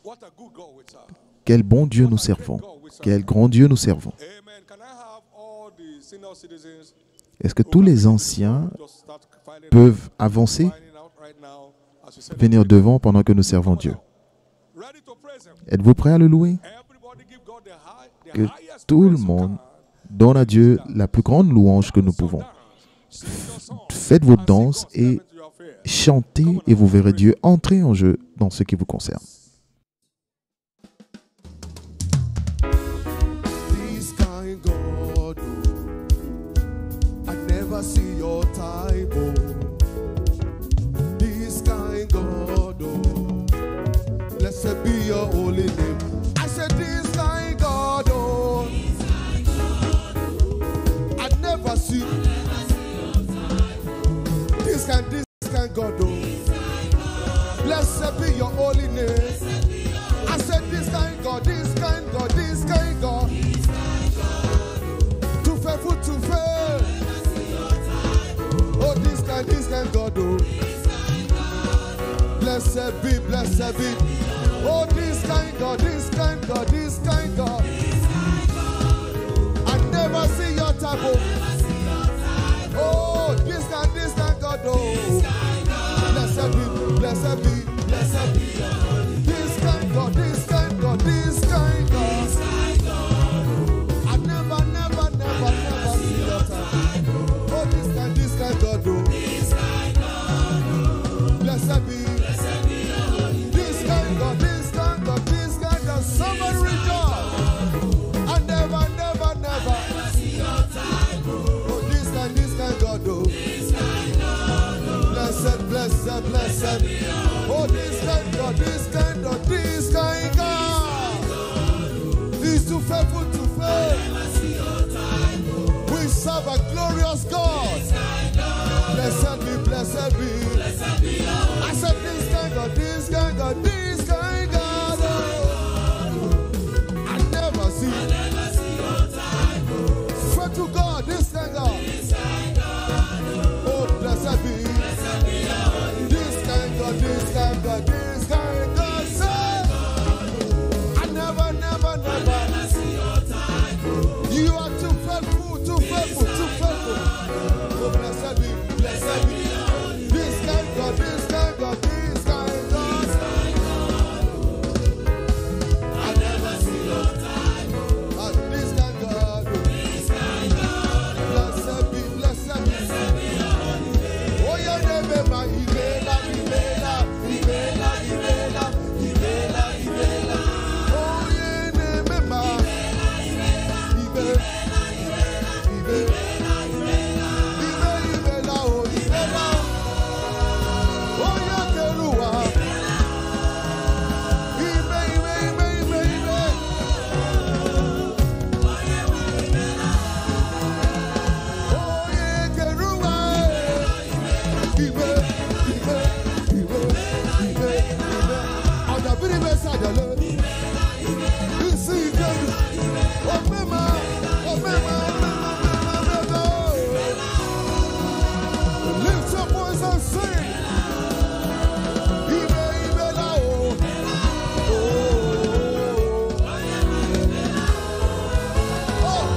What a good God we serve. Quel bon Dieu nous servons. Quel grand Dieu nous servons. Amen. Can I have all the senior citizens Est-ce que tous les anciens just start filing peuvent avancer, out right now as we celebrate? venir devant pendant que nous servons Dieu? Ready to praise him. Êtes-vous prêts à le louer? Everybody give God the Que highest tout le praise you monde can. donne à Dieu la plus grande louange que nous pouvons. Sing your song. Faites votre And see danse God step et into your affairs. chantez et vous verrez Dieu entrer en jeu dans ce qui vous concerne. This kind God, I never see your type. Oh. This kind God, oh. Blessed be your holy name. I said, this kind God, oh. I never see. This kind God, oh. Blessed be your holy name. I said, this kind God, this kind God, this kind God. Too faithful to fail. Oh, this kind God, oh. Blessed be, blessed be. Oh, this kind God, this kind God, this kind God. I never see your type, oh. Oh, this kind God, oh. Blessed be, blessed be, blessed be. This kind God, this kind God, this kind God. I never, never, never, never see your type. Oh, this kind God, oh. Blessed be. This kind God, this kind God, this kind God. Somebody rejoice. I never, never, never. Oh, this kind God, oh. Blessed, blessed, blessed. Oh, this kind God, this kind God, this kind God. He's too faithful to fail. We serve a glorious God. Blessed be, blessed be. I said this kind God, this kind God, this kind God. Oh. I never see. Swear to God, this kind God. Oh, blessed be. This kind God, this kind God, this kind God. Say, I never, never, never. You are too faithful, too faithful, too faithful. Oh, blessed be, blessed be. This kind God, this kind God, this kind God. I never see your time. And this kind God. Blessed be, blessed be. Oh, your name is my Ibela, Ibela, Ibela, Ibela, Ibela, Ibela. Oh, your name is my Ibela, Ibela, Ibela, oh, Ibela. Oh, your Keruwa. Oh, yeah, Keruwa. Lift your voice and sing.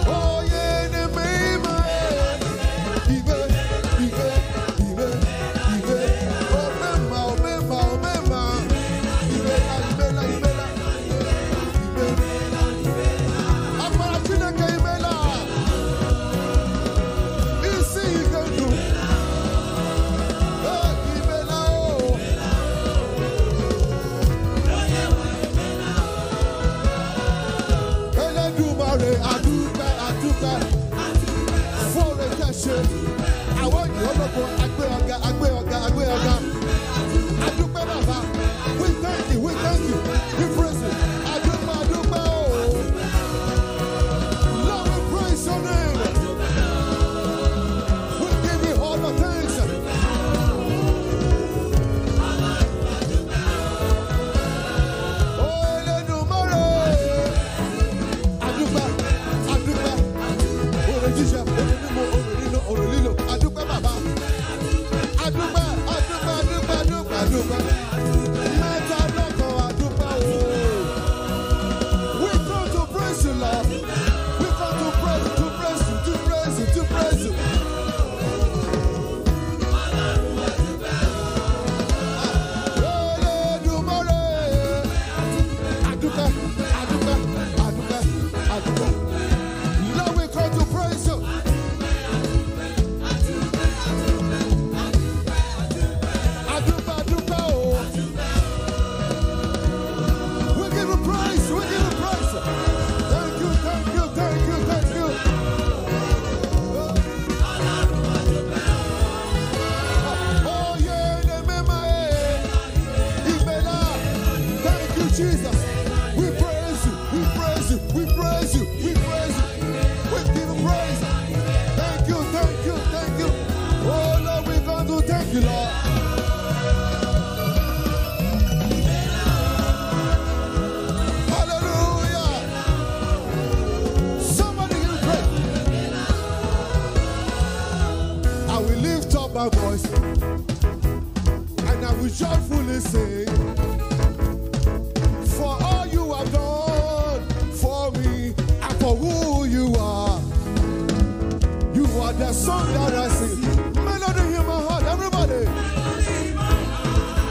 Oh, yeah, the àwọn ìyọ́lọ́gbọ̀ agbé ọ̀gá. Adúpẹ́ bàbá, we thank you, we praise you. Adúpẹ́ o. Lord, we praise your name. We give you all the thanks. Oh, Elédùmarè. Adúpẹ́. jíjẹ onímọ̀ òrìlò òrìlò adúpẹ́ bàbá. Adúpẹ́ adúpẹ́ adúpẹ́ adúpẹ́ adúpẹ́. Mẹ́ta lọ́kọ̀ adúpẹ́ o. We come to praise you, Lord. We come to praise you, to praise you, to praise you, to praise you. Jesus, we praise you, we praise you, we praise you, we praise you, we give you praise. Thank you, thank you, thank you. Oh Lord, we're going to thank you, Lord. Hallelujah. Somebody give me praise. I will lift up my voice and I will joyfully sing. For all you have done for me and for who you are. You are the song that I sing. Melody in my heart, everybody.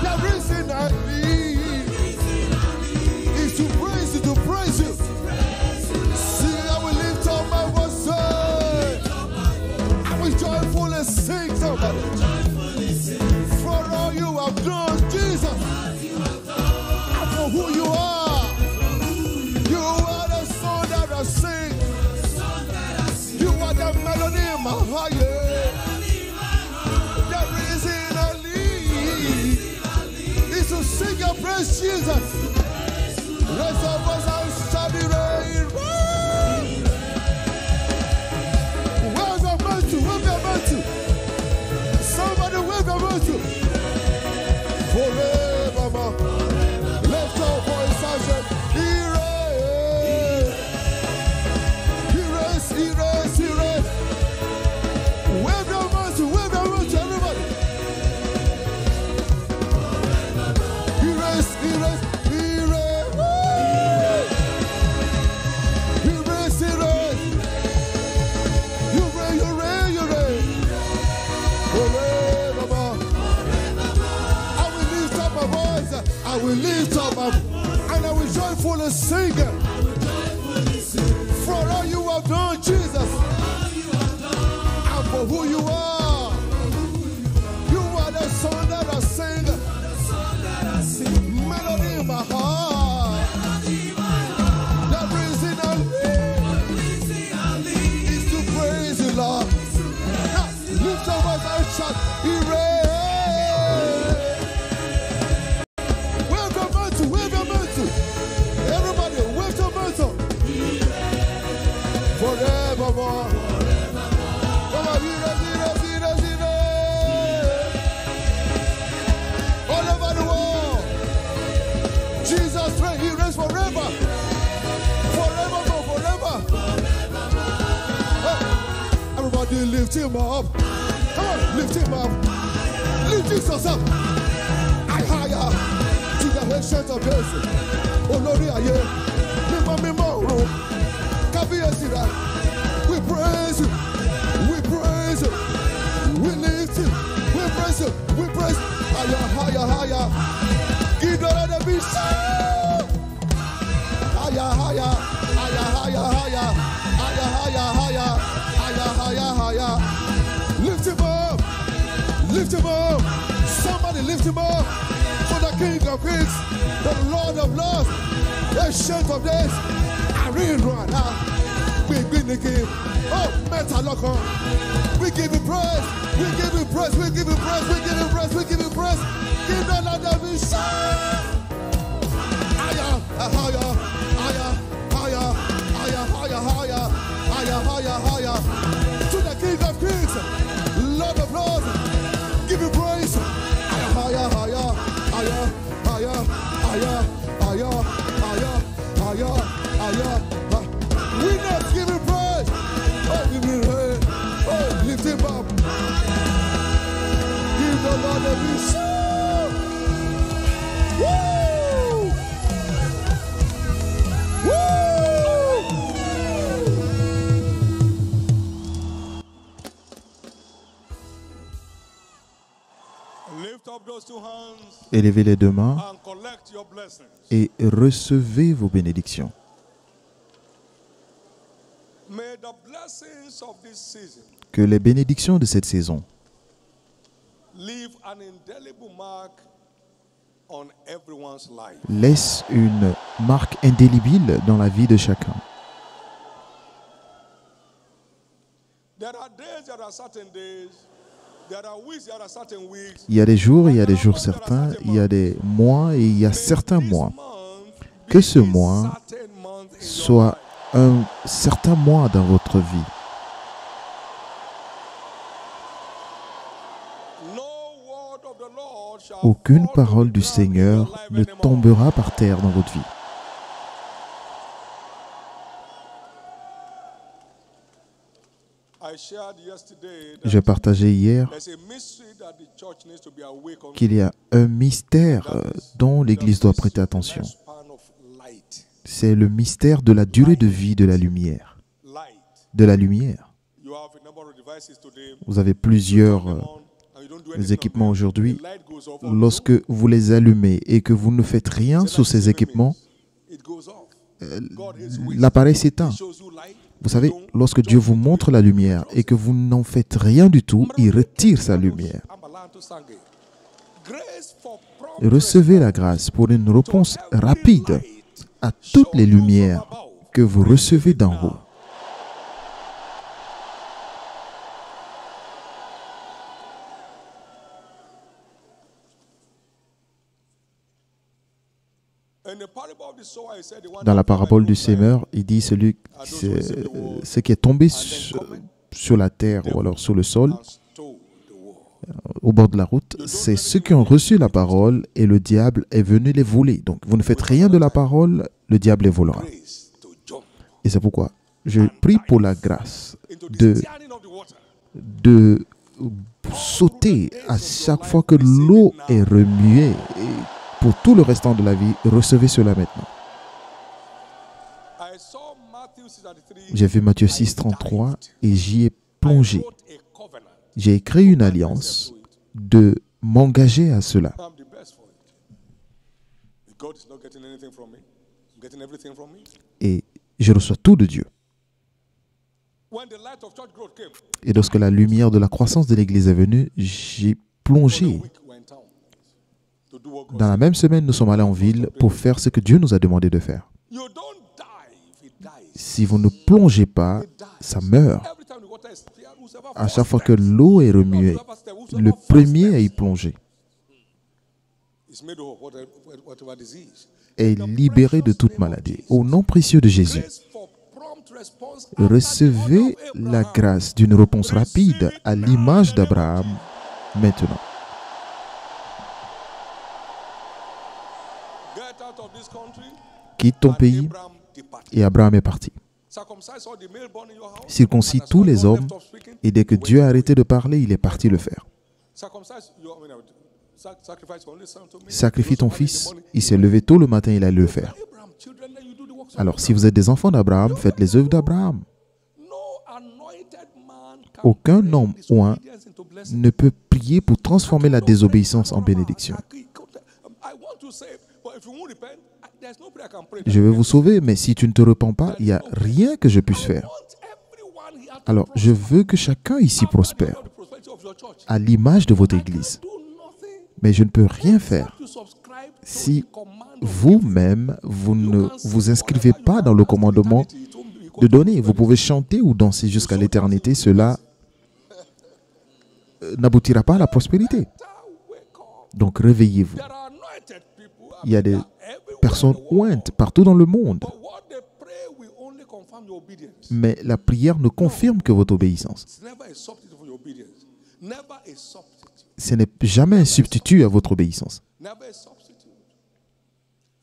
The reason I live is to praise you, to praise you. See, I will lift up my voice. I will joyfully sing somebody. For all you have done, Jesus. Who you are. You are the song that I sing. You are the melody in my heart. The reason I live is to sing your praise, Jesus. Rest of us and shall be rain. Where's your mercy? Where's your mercy? Somebody wave your mercy. Forevermore. Lift your voice and shout, erase, erase, erase, erase. Wave your mercy, everybody. Erase, erase, erase. Erase, erase. Erase, erase, erase. Forevermore. I will lift up my voice. I will lift up my voice. And I will joyfully sing. For all you have done, Jesus. And for who you are. You are the song that I sing. Melody in my heart. The reason I live is to praise you, Lord. Now, lift up my voice and shout, erase. Everybody, wave your mantle. Forevermore. Come on, erase. All over the world. Jesus reigns, he reigns forever. Forevermore, forever. Everybody lift him up. Come on, lift him up. Lift Jesus up. I higher to the ancient of days. Olórí ayé, mímọ́ ọ̀run, kábíyèsí rẹ̀. We praise you, we praise you, we lift you, we praise you, we praise. Higher, higher, higher. Give the other beat. Higher, higher, higher, higher, higher, higher, higher, higher, higher, higher, higher. Lift him up, lift him up. Somebody lift him up. For the King of Kings, the Lord of Lords, the Ancient of Days, Arinrana, we give the King. Oh, Metaloko, we give you praise, we give you praise, we give you praise, we give you praise, we give you praise. Give the Lord of His higher, higher, higher, higher, higher, higher, higher, higher, higher, higher. To the King of Kings, Lord of Lords, give you praise. Higher, higher, higher, higher, higher, higher, higher, higher, higher. We not give you praise. Oh, give you praise. l'église. Woo! Woo! Lift up those two hands Élevez les deux mains and collect your blessings. et recevez vos bénédictions. May the blessings of this season Que les bénédictions de cette saison leave an indelible mark on everyone's life. laissent une marque indélébile dans la vie de chacun. There are days, there are certain days, there are weeks, there are certain weeks. Il y a des jours, il y a des jours certains, il y a des mois et il y a certains mois. Que ce mois soit un certain mois dans votre vie. Aucune parole du Seigneur ne tombera par terre dans votre vie. J'ai partagé hier qu'il y a un mystère dont l'Église doit prêter attention. C'est le mystère de la durée de vie de la lumière. De la lumière. Vous avez plusieurs équipements aujourd'hui. Lorsque vous les allumez et que vous ne faites rien sur ces équipements, l'appareil s'éteint. Vous savez, lorsque Dieu vous montre la lumière et que vous n'en faites rien du tout, il retire sa lumière. Recevez la grâce pour une réponse rapide à toutes les lumières que vous recevez d'en haut. Dans la parabole du semeur, il dit ce qui est tombé sur la terre ou alors sur le sol, au bord de la route, c'est ceux qui ont reçu la parole et le diable est venu les voler. Donc, vous ne faites rien de la parole, le diable les volera. Et c'est pourquoi je prie pour la grâce de sauter à chaque fois que l'eau est remuée. Et pour tout le restant de la vie, recevez cela maintenant. J'ai vu Matthieu 6, 33 et j'y ai plongé. J'ai écrit une alliance de m'engager à cela. Et je reçois tout de Dieu. Et lorsque la lumière de la croissance de l'Église est venue, j'ai plongé. Dans la même semaine, nous sommes allés en ville pour faire ce que Dieu nous a demandé de faire. Si vous ne plongez pas, ça meurt. À chaque fois que l'eau est remuée, le premier à y plonger est libéré de toute maladie. Au nom précieux de Jésus, recevez la grâce d'une réponse rapide à l'image d'Abraham maintenant. Quitte ton pays. Et Abraham est parti. Circoncis tous les hommes, et dès que Dieu a arrêté de parler, il est parti le faire. Sacrifie ton fils. Il s'est levé tôt le matin, il a le faire. Alors, si vous êtes des enfants d'Abraham, faites les œuvres d'Abraham. Aucun homme ou un ne peut prier pour transformer la désobéissance en bénédiction. Je vais vous sauver, mais si tu ne te repens pas, il n'y a rien que je puisse faire. Alors, je veux que chacun ici prospère à l'image de votre Église. Mais je ne peux rien faire si vous-même, vous ne vous inscrivez pas dans le commandement de donner. Vous pouvez chanter ou danser jusqu'à l'éternité, cela n'aboutira pas à la prospérité. Donc, réveillez-vous. Il y a des personnes ointes partout dans le monde. Mais la prière ne confirme que votre obéissance. Ce n'est jamais un substitut à votre obéissance.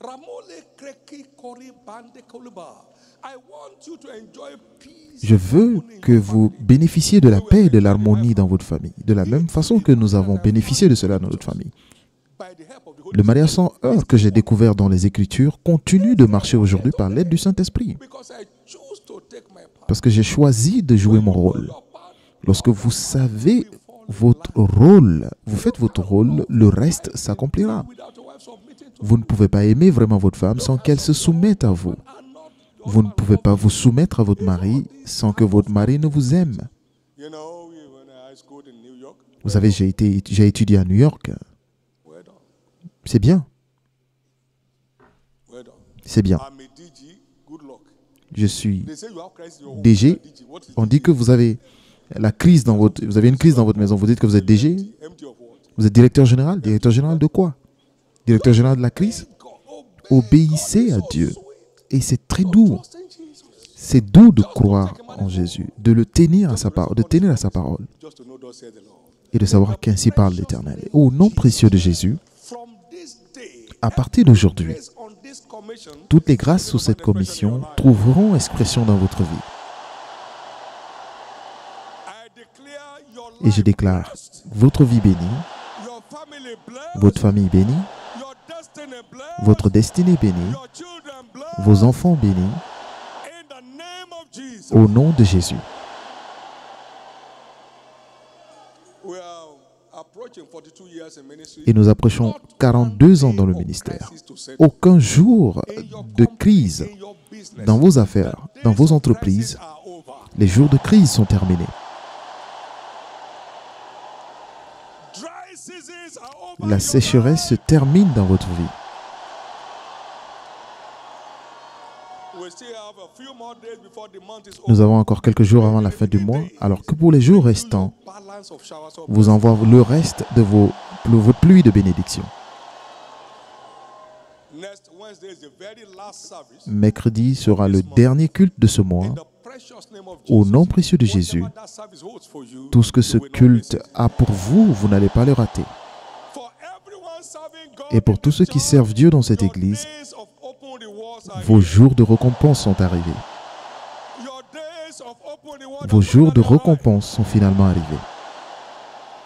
Ramole kreki kori bande koluba. I want you to enjoy peace. Je veux que vous bénéficiez de la paix et de l'harmonie dans votre famille, de la même façon que nous avons bénéficié de cela dans notre famille. By the help of the Holy Le mariage sans heurts que j'ai découvert dans les Écritures continue de marcher aujourd'hui par l'aide du Saint-Esprit, because I choose to take my part. parce que j'ai choisi de jouer mon rôle. Your part Lorsque vous savez votre rôle, vous faites votre rôle, le reste s'accomplira. without your wife submitting to Vous ne pouvez pas aimer vraiment votre femme sans qu'elle se soumette à vous. are not. Vous ne pouvez pas vous soumettre à votre mari sans que votre mari ne vous aime. You know, when I schooled in New York, Vous savez, j'ai étudié à New York. well done, C'est bien, well done. c'est bien. I'm a DG, good luck. Je suis They say you have crisis in your home. DG. You are DG. What is On dit que vous avez vous avez une crise dans votre maison. Vous dites que vous êtes DG. empty of what? Vous êtes directeur général. Directeur général de quoi? Directeur général de la crise. God, Obéissez à Dieu. Et c'est très doux. trust in Jesus. C'est doux de croire en Jésus, de le tenir à sa parole, de tenir à sa parole Just to know thus saith the Lord. et de savoir qu'ainsi parle l'Éternel. Au nom précieux de Jésus, From this day, à partir d'aujourd'hui, based on this commission, toutes les grâces sous cette commission trouveront expression dans votre vie. I declare your Et je life déclare blessed, votre vie bénie, your family blessed, votre famille bénie, your destiny blessed, votre destinée bénie, your children blessed, vos enfants bénis, in the name of Jesus. au nom de Jésus. We are approaching 42 years in ministry. Et nous approchons 42 ans dans le ministère. Aucun jour de crise In your business, dans vos affaires, dans vos entreprises, are over. les jours de crise sont terminés. Dry seasons are over. La sécheresse se termine dans votre vie. We still have a few more days before the month is Nous over. avons encore quelques jours avant la fin du mois, alors que pour les jours restants, Balance of showers of vous envoie le reste de votre pluie de bénédiction. Next Wednesday is the very last service. Mercredi sera le dernier culte de ce mois. In the precious name of Au Jesus. nom précieux de Jésus, Whatever that service holds for you, tout ce que ce you will not miss culte it. a pour vous, vous n'allez pas le rater. For everyone serving God Et pour in tous this ceux qui church, servent Dieu dans cette your église, days of open rewards are vos here. jours de récompense sont arrivés. Your days of open rewards Vos are jours de arrived. récompense sont finalement arrivés.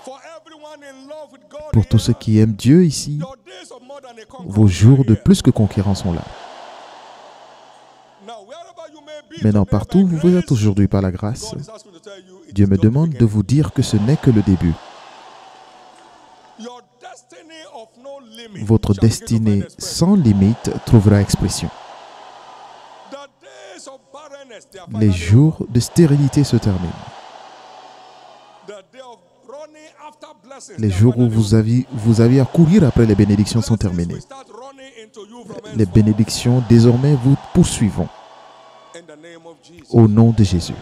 For everyone in love with God Pour tous here, ceux qui aiment Dieu ici, your days of more than a conqueror vos jours de are here. plus que conquérants sont là. Now, wherever you may be Maintenant, today, partout by où vous êtes grace, aujourd'hui par la grâce, God is asking to tell you, it Dieu is me not the demande de beginning. vous dire que ce n'est que le début. Your destiny of no limit Votre shall begin to destinée find expression. sans limite trouvera expression. The days of barrenness, they are Les finally jours de stérilité se terminent. over. The day of running after blessings, Les they are jours où finally vous aviez à courir après les bénédictions sont over. terminés. Blessings will start running into you from Les henceforth. bénédictions désormais vous poursuivront. In the name of Jesus. Au nom de Jésus.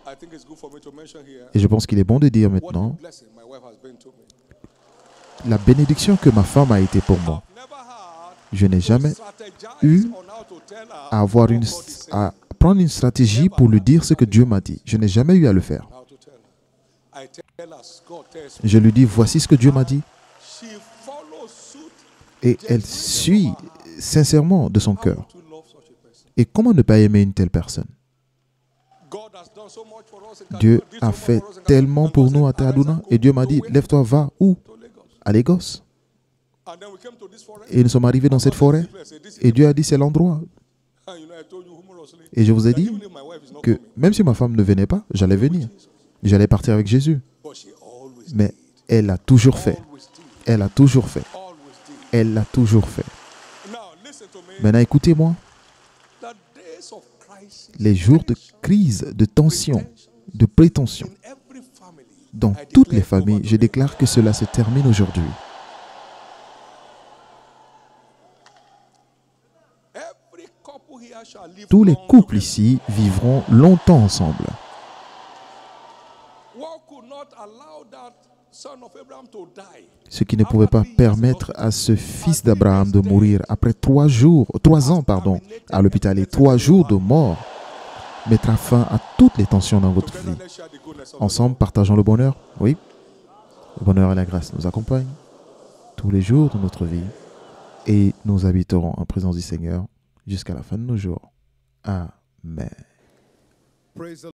I think it's good for me to mention here Et je pense qu'il est bon de dire what a maintenant blessing my wife has been to me. la bénédiction que ma femme a été pour moi. I've never had Je n'ai jamais strategize eu on how to tell her à avoir what God is saying. à prendre une stratégie pour lui dire ce que Dieu m'a dit. Je n'ai jamais eu à le faire. How to tell her. I tell her, God tells me. Je lui dis, voici ce que Dieu m'a dit. She follows suit. Et elle suit sincèrement de son How cœur. to love such a person. Et comment ne pas aimer une telle personne? God has done so much for us in Kaduna, Dieu did so a much fait for us in Kaduna, tellement and pour God nous à said, "Arise Taduna. and go, Et Dieu m'a dit, go where? lève-toi, va où? To Lagos." À Lagos. And then we came to this forest. Et nous sommes arrivés dans cette forêt. Et Dieu a dit, c'est l'endroit. And you know, I told you humorously Et je vous ai that dit even if my wife is not que coming, même si ma femme ne venait pas, j'allais venir. J'allais partir avec Jésus. but she always Mais did. elle a toujours fait. Always did. Elle a toujours fait. Always did. Elle l'a toujours fait. Now listen to me. Maintenant, écoutez-moi. The days of crisis Les jours de crise, de tension, de prétention, in every family, dans I toutes les declare familles, over je today. déclare que cela se termine aujourd'hui. Every couple here shall live Tous les long couples together. ici vivront longtemps ensemble. What could not allow that son of Abraham to die? Ce qui ne pouvait pas permettre à ce fils d'Abraham de mourir après 3 ans, à l'hôpital et 3 jours de mort mettra fin à toutes les tensions dans votre Together, vie. let's share the goodness of Ensemble, partageons le bonheur. Oui. Le bonheur et la grâce nous accompagnent tous les jours de notre vie. et nous habiterons en présence du Seigneur jusqu'à la fin de nos jours. Amen. Praise the